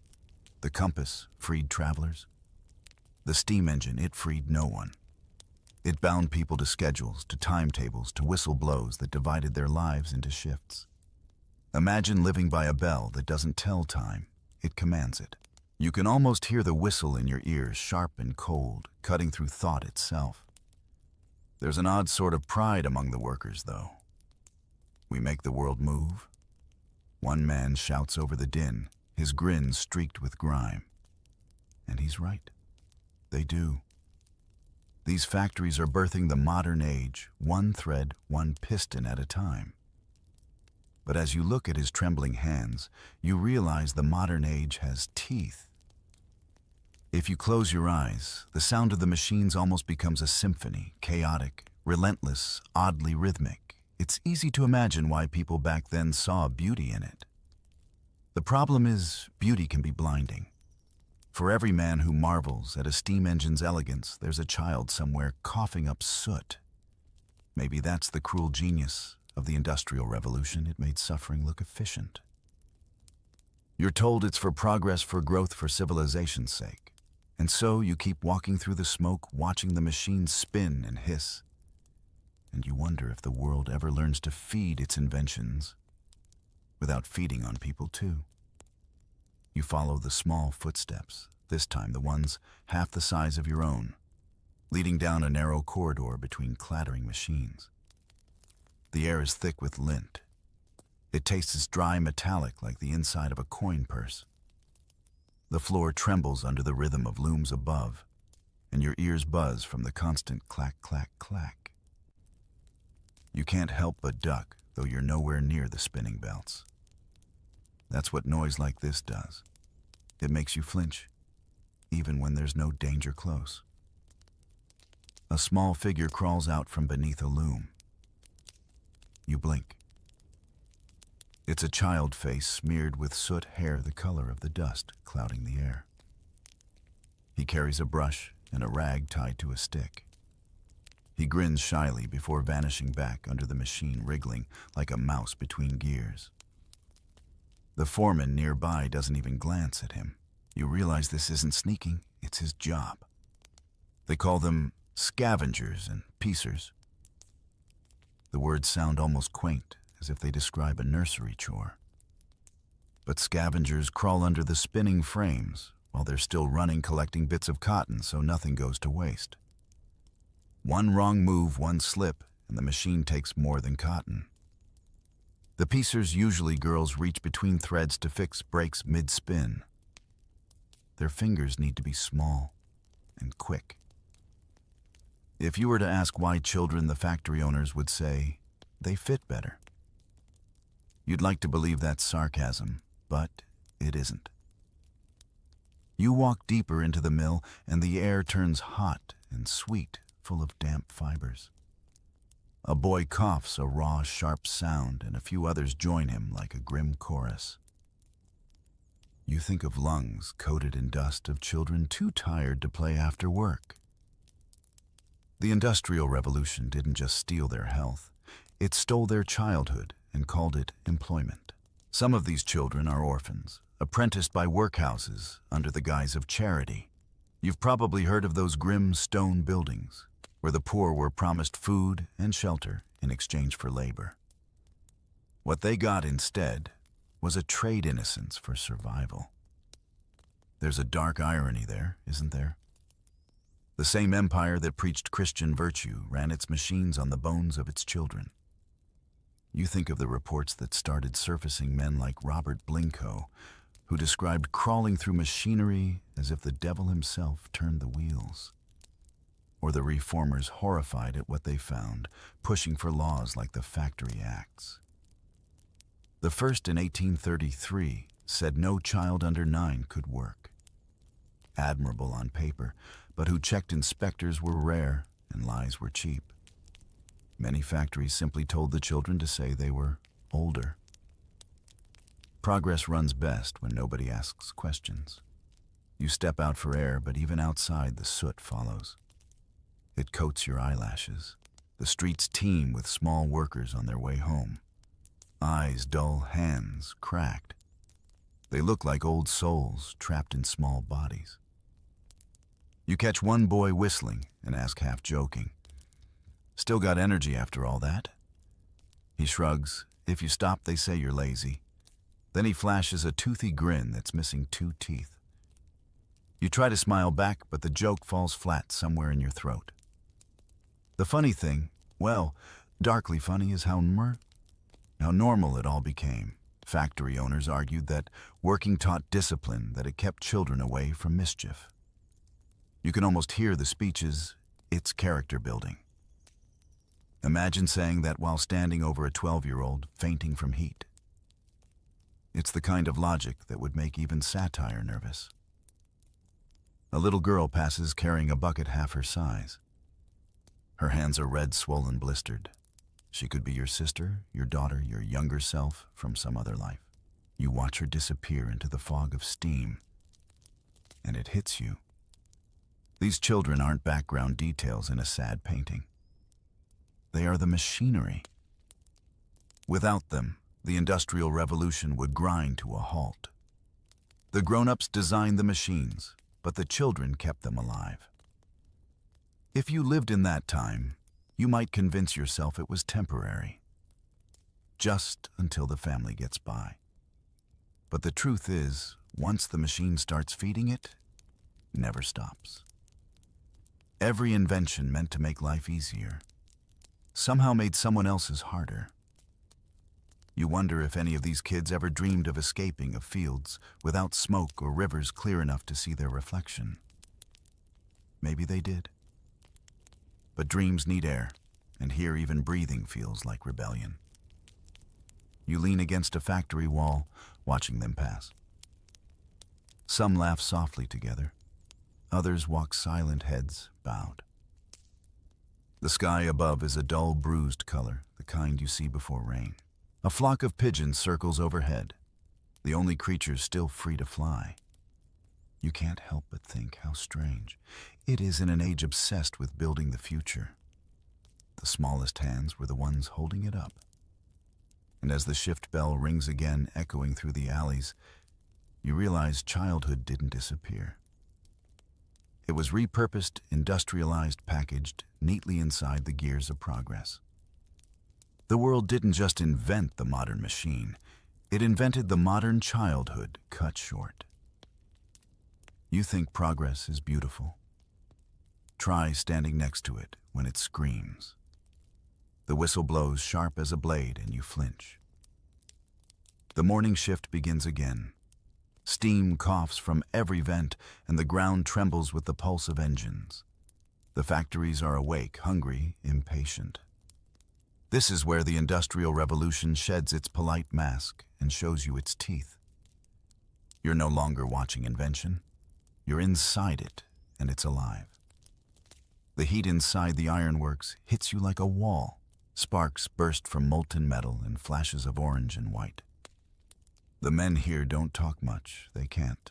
S1: The compass freed travelers. The steam engine, it freed no one. It bound people to schedules, to timetables, to whistle blows that divided their lives into shifts. Imagine living by a bell that doesn't tell time, it commands it. You can almost hear the whistle in your ears, sharp and cold, cutting through thought itself. There's an odd sort of pride among the workers, though. We make the world move. One man shouts over the din, his grin streaked with grime. And he's right. They do. These factories are birthing the modern age, one thread, one piston at a time. But as you look at his trembling hands, you realize the modern age has teeth. If you close your eyes, the sound of the machines almost becomes a symphony, chaotic, relentless, oddly rhythmic. It's easy to imagine why people back then saw beauty in it. The problem is, beauty can be blinding. For every man who marvels at a steam engine's elegance, there's a child somewhere coughing up soot. Maybe that's the cruel genius of the Industrial Revolution. It made suffering look efficient. You're told it's for progress, for growth, for civilization's sake. And so you keep walking through the smoke, watching the machines spin and hiss. And you wonder if the world ever learns to feed its inventions without feeding on people too. You follow the small footsteps, this time the ones half the size of your own, leading down a narrow corridor between clattering machines. The air is thick with lint. It tastes dry metallic like the inside of a coin purse. The floor trembles under the rhythm of looms above, and your ears buzz from the constant clack, clack, clack. You can't help but duck, though you're nowhere near the spinning belts. That's what noise like this does. It makes you flinch, even when there's no danger close. A small figure crawls out from beneath a loom. You blink. It's a child face smeared with soot, hair the color of the dust clouding the air. He carries a brush and a rag tied to a stick. He grins shyly before vanishing back under the machine, wriggling like a mouse between gears. The foreman nearby doesn't even glance at him. You realize this isn't sneaking, it's his job. They call them scavengers and piecers. The words sound almost quaint, as if they describe a nursery chore. But scavengers crawl under the spinning frames while they're still running, collecting bits of cotton so nothing goes to waste. One wrong move, one slip, and the machine takes more than cotton. The piecers, usually girls, reach between threads to fix breaks mid-spin. Their fingers need to be small and quick. If you were to ask why children, the factory owners would say, they fit better. You'd like to believe that's sarcasm, but it isn't. You walk deeper into the mill, and the air turns hot and sweet, full of damp fibers. A boy coughs a raw, sharp sound, and a few others join him like a grim chorus. You think of lungs coated in dust, of children too tired to play after work. The Industrial Revolution didn't just steal their health, it stole their childhood and called it employment. Some of these children are orphans, apprenticed by workhouses under the guise of charity. You've probably heard of those grim stone buildings, where the poor were promised food and shelter in exchange for labor. What they got instead was a trade innocence for survival. There's a dark irony there, isn't there? The same empire that preached Christian virtue ran its machines on the bones of its children. You think of the reports that started surfacing men like Robert Blincoe, who described crawling through machinery as if the devil himself turned the wheels. Or the reformers horrified at what they found, pushing for laws like the Factory Acts. The first in 1833 said no child under 9 could work. Admirable on paper, but who checked inspectors were rare and lies were cheap. Many factories simply told the children to say they were older. Progress runs best when nobody asks questions. You step out for air, but even outside the soot follows. It coats your eyelashes. The streets teem with small workers on their way home. Eyes dull, hands cracked. They look like old souls trapped in small bodies. You catch one boy whistling and ask half joking, "Still got energy after all that?" He shrugs. If you stop, they say you're lazy. Then he flashes a toothy grin that's missing 2 teeth. You try to smile back, but the joke falls flat somewhere in your throat. The funny thing, well, darkly funny, is how normal it all became. Factory owners argued that working taught discipline, that it kept children away from mischief. You can almost hear the speeches, "It's character building." Imagine saying that while standing over a 12-year-old fainting from heat. It's the kind of logic that would make even satire nervous. A little girl passes carrying a bucket half her size. Her hands are red, swollen, blistered. She could be your sister, your daughter, your younger self from some other life. You watch her disappear into the fog of steam, and it hits you. These children aren't background details in a sad painting. They are the machinery. Without them, the Industrial Revolution would grind to a halt. The grown-ups designed the machines, but the children kept them alive. If you lived in that time, you might convince yourself it was temporary, just until the family gets by. But the truth is, once the machine starts feeding it, it never stops. Every invention meant to make life easier somehow made someone else's harder. You wonder if any of these kids ever dreamed of escaping of fields without smoke or rivers clear enough to see their reflection. Maybe they did. But dreams need air, and here even breathing feels like rebellion. You lean against a factory wall, watching them pass. Some laugh softly together. Others walk silent, heads bowed. The sky above is a dull, bruised color, the kind you see before rain. A flock of pigeons circles overhead, the only creatures still free to fly. You can't help but think how strange it is in an age obsessed with building the future. The smallest hands were the ones holding it up. And as the shift bell rings again, echoing through the alleys, you realize childhood didn't disappear. It was repurposed, industrialized, packaged neatly inside the gears of progress. The world didn't just invent the modern machine, it invented the modern childhood cut short. You think progress is beautiful? Try standing next to it when it screams. The whistle blows sharp as a blade and you flinch. The morning shift begins again. Steam coughs from every vent and the ground trembles with the pulse of engines. The factories are awake, hungry, impatient. This is where the Industrial Revolution sheds its polite mask and shows you its teeth. You're no longer watching invention. You're inside it, and it's alive. The heat inside the ironworks hits you like a wall. Sparks burst from molten metal and flashes of orange and white. The men here don't talk much, they can't.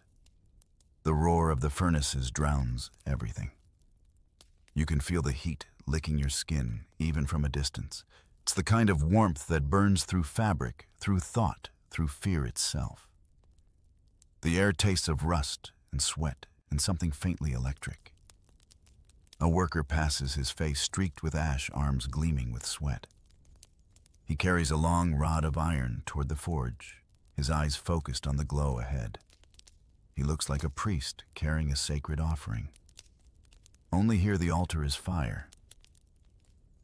S1: The roar of the furnaces drowns everything. You can feel the heat licking your skin, even from a distance. It's the kind of warmth that burns through fabric, through thought, through fear itself. The air tastes of rust and sweat and something faintly electric. A worker passes, his face streaked with ash, arms gleaming with sweat. He carries a long rod of iron toward the forge, his eyes focused on the glow ahead. He looks like a priest carrying a sacred offering. Only here the altar is fire,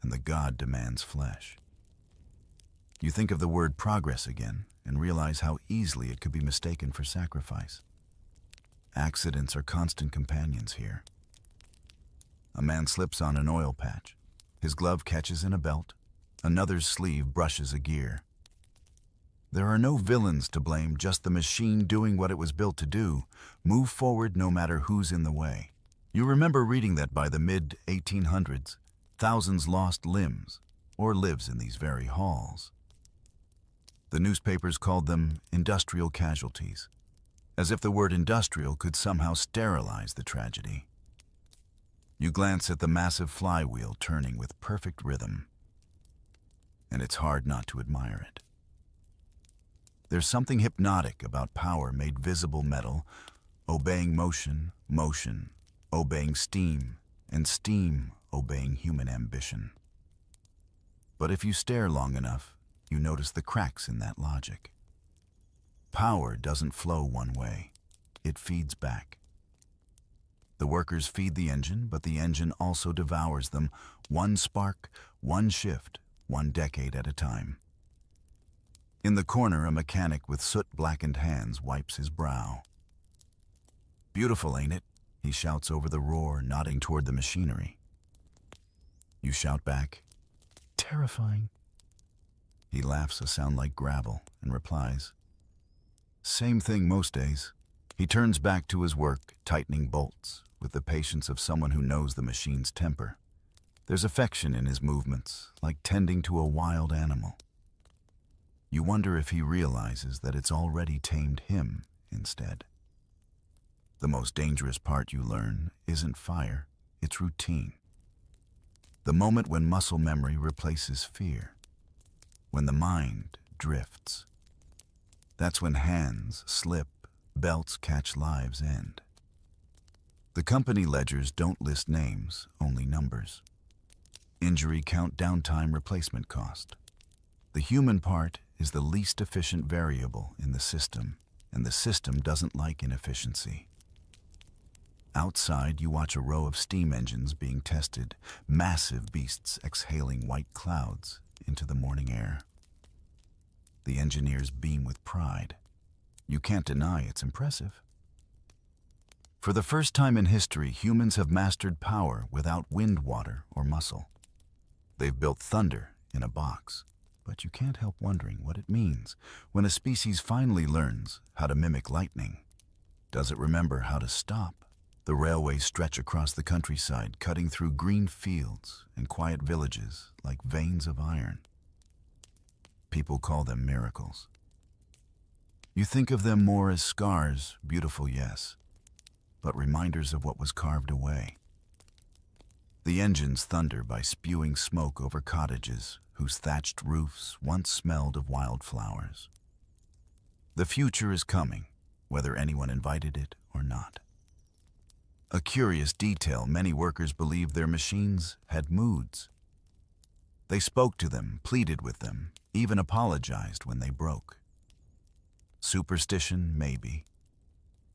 S1: and the god demands flesh. You think of the word progress again and realize how easily it could be mistaken for sacrifice. Accidents are constant companions here. A man slips on an oil patch. His glove catches in a belt. Another's sleeve brushes a gear. There are no villains to blame, just the machine doing what it was built to do. Move forward no matter who's in the way. You remember reading that by the mid-1800s, thousands lost limbs or lives in these very halls. The newspapers called them industrial casualties, as if the word industrial could somehow sterilize the tragedy. You glance at the massive flywheel turning with perfect rhythm, and it's hard not to admire it. There's something hypnotic about power made visible metal, obeying motion, motion, obeying steam, and steam obeying human ambition. But if you stare long enough, you notice the cracks in that logic. Power doesn't flow one way. It feeds back. The workers feed the engine, but the engine also devours them, one spark, one shift, one decade at a time. In the corner, a mechanic with soot-blackened hands wipes his brow. "Beautiful, ain't it?" he shouts over the roar, nodding toward the machinery. You shout back, "Terrifying." He laughs a sound like gravel and replies, "Same thing most days." He turns back to his work, tightening bolts, with the patience of someone who knows the machine's temper. There's affection in his movements, like tending to a wild animal. You wonder if he realizes that it's already tamed him instead. The most dangerous part, you learn, isn't fire, it's routine. The moment when muscle memory replaces fear. When the mind drifts. That's when hands slip, belts catch, lives end. The company ledgers don't list names, only numbers. Injury count, downtime, replacement cost. The human part is the least efficient variable in the system, and the system doesn't like inefficiency. Outside, you watch a row of steam engines being tested, massive beasts exhaling white clouds into the morning air. The engineers beam with pride. You can't deny it's impressive. For the first time in history, humans have mastered power without wind, water, or muscle. They've built thunder in a box, but you can't help wondering what it means when a species finally learns how to mimic lightning. Does it remember how to stop? The railways stretch across the countryside, cutting through green fields and quiet villages like veins of iron. People call them miracles. You think of them more as scars, beautiful, yes, but reminders of what was carved away. The engines thunder by spewing smoke over cottages whose thatched roofs once smelled of wildflowers. The future is coming, whether anyone invited it or not. A curious detail, many workers believed their machines had moods. They spoke to them, pleaded with them, even apologized when they broke. Superstition, maybe.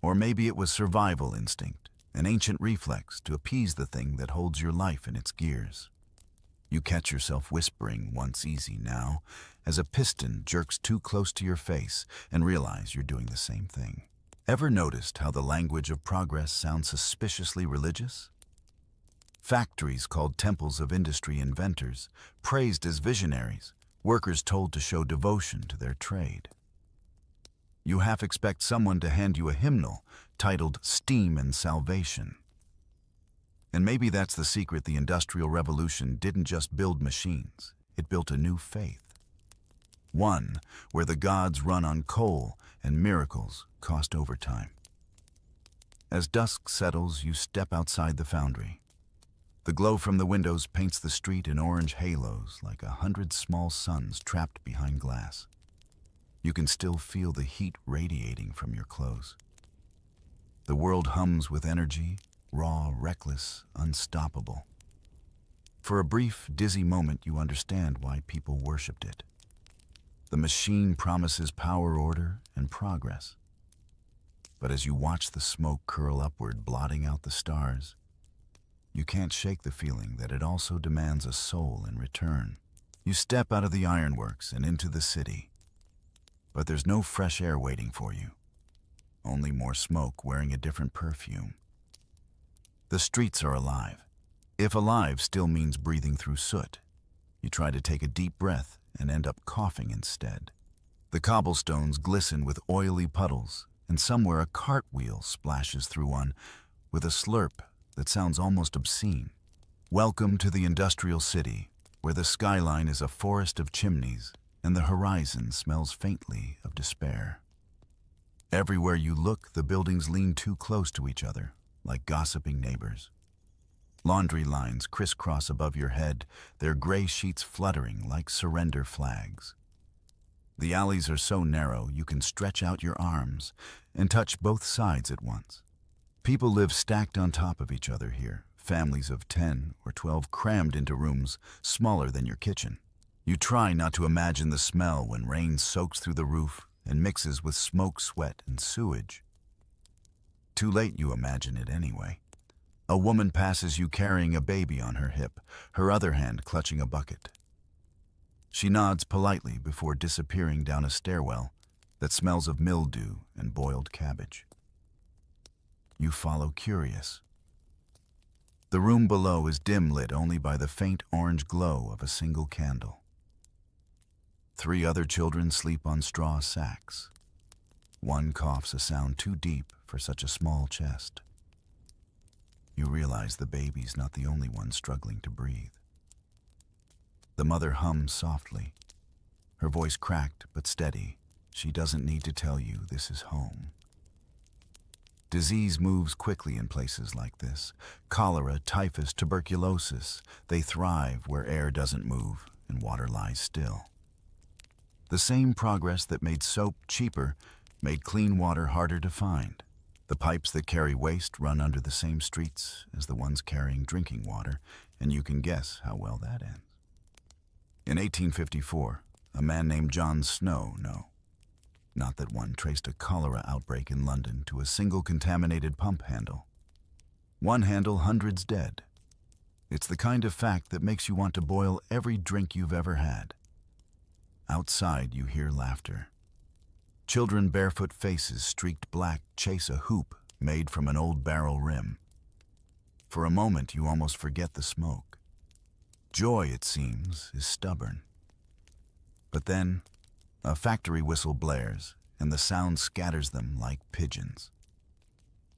S1: Or maybe it was survival instinct, an ancient reflex to appease the thing that holds your life in its gears. You catch yourself whispering, "Once easy now," as a piston jerks too close to your face and realize you're doing the same thing. Ever noticed how the language of progress sounds suspiciously religious? Factories called temples of industry, inventors praised as visionaries, workers told to show devotion to their trade. You half expect someone to hand you a hymnal titled "Steam and Salvation." And maybe that's the secret. The Industrial Revolution didn't just build machines, it built a new faith. One where the gods run on coal and miracles cost overtime. As dusk settles, you step outside the foundry. The The glow from the windows paints the street in orange halos like 100 small suns trapped behind glass. You can still feel the heat radiating from your clothes. The world hums with energy, raw, reckless, unstoppable. For a brief, dizzy moment, you understand why people worshipped it. The machine promises power, order, and progress. But as you watch the smoke curl upward, blotting out the stars, you can't shake the feeling that it also demands a soul in return. You step out of the ironworks and into the city. But there's no fresh air waiting for you. Only more smoke wearing a different perfume. The streets are alive. If alive still means breathing through soot, you try to take a deep breath and end up coughing instead. The cobblestones glisten with oily puddles, and somewhere a cartwheel splashes through one with a slurp that sounds almost obscene. Welcome to the industrial city, where the skyline is a forest of chimneys and the horizon smells faintly of despair. Everywhere you look, the buildings lean too close to each other, like gossiping neighbors. Laundry lines crisscross above your head, their gray sheets fluttering like surrender flags. The alleys are so narrow you can stretch out your arms and touch both sides at once. People live stacked on top of each other here, families of 10 or 12 crammed into rooms smaller than your kitchen. You try not to imagine the smell when rain soaks through the roof and mixes with smoke, sweat, and sewage. Too late you imagine it anyway. A woman passes you carrying a baby on her hip, her other hand clutching a bucket. She nods politely before disappearing down a stairwell that smells of mildew and boiled cabbage. You follow curious. The room below is dim lit only by the faint orange glow of a single candle. 3 other children sleep on straw sacks. One coughs a sound too deep for such a small chest. You realize the baby's not the only one struggling to breathe. The mother hums softly, her voice cracked but steady. She doesn't need to tell you this is home. Disease moves quickly in places like this. Cholera, typhus, tuberculosis, they thrive where air doesn't move and water lies still. The same progress that made soap cheaper made clean water harder to find. The pipes that carry waste run under the same streets as the ones carrying drinking water, and you can guess how well that ends. In 1854, a man named John Snow, not that one, traced a cholera outbreak in London to a single contaminated pump handle. One handle, hundreds dead. It's the kind of fact that makes you want to boil every drink you've ever had. Outside, you hear laughter. Children, barefoot faces streaked black, chase a hoop made from an old barrel rim. For a moment, you almost forget the smoke. Joy, it seems, is stubborn. But then, a factory whistle blares, and the sound scatters them like pigeons.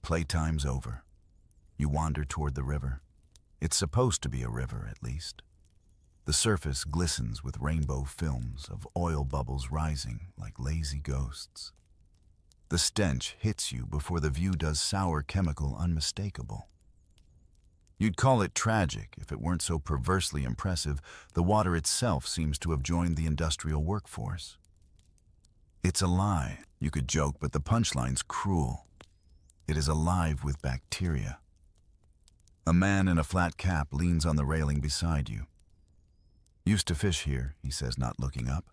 S1: Playtime's over. You wander toward the river. It's supposed to be a river, at least. The surface glistens with rainbow films of oil bubbles rising like lazy ghosts. The stench hits you before the view does sour chemical unmistakable. You'd call it tragic if it weren't so perversely impressive. The water itself seems to have joined the industrial workforce. It's a lie, you could joke, but the punchline's cruel. It is alive with bacteria. A man in a flat cap leans on the railing beside you. "Used to fish here," he says, not looking up.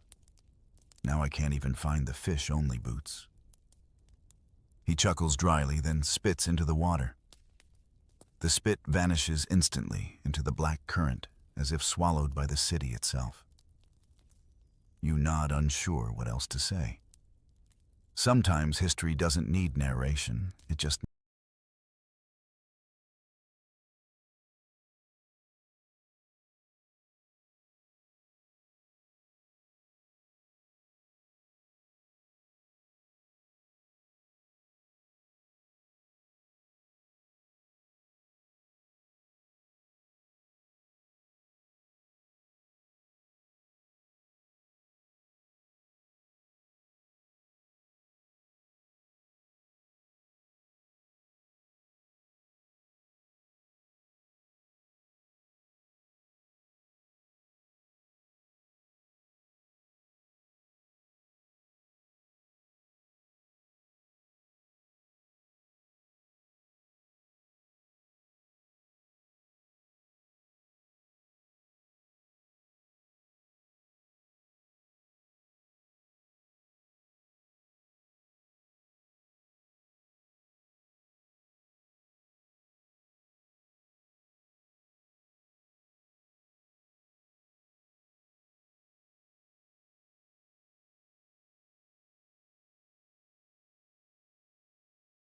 S1: "Now I can't even find the fish-only boots." He chuckles dryly, then spits into the water. The spit vanishes instantly into the black current, as if swallowed by the city itself. You nod, unsure what else to say. Sometimes history doesn't need narration, it just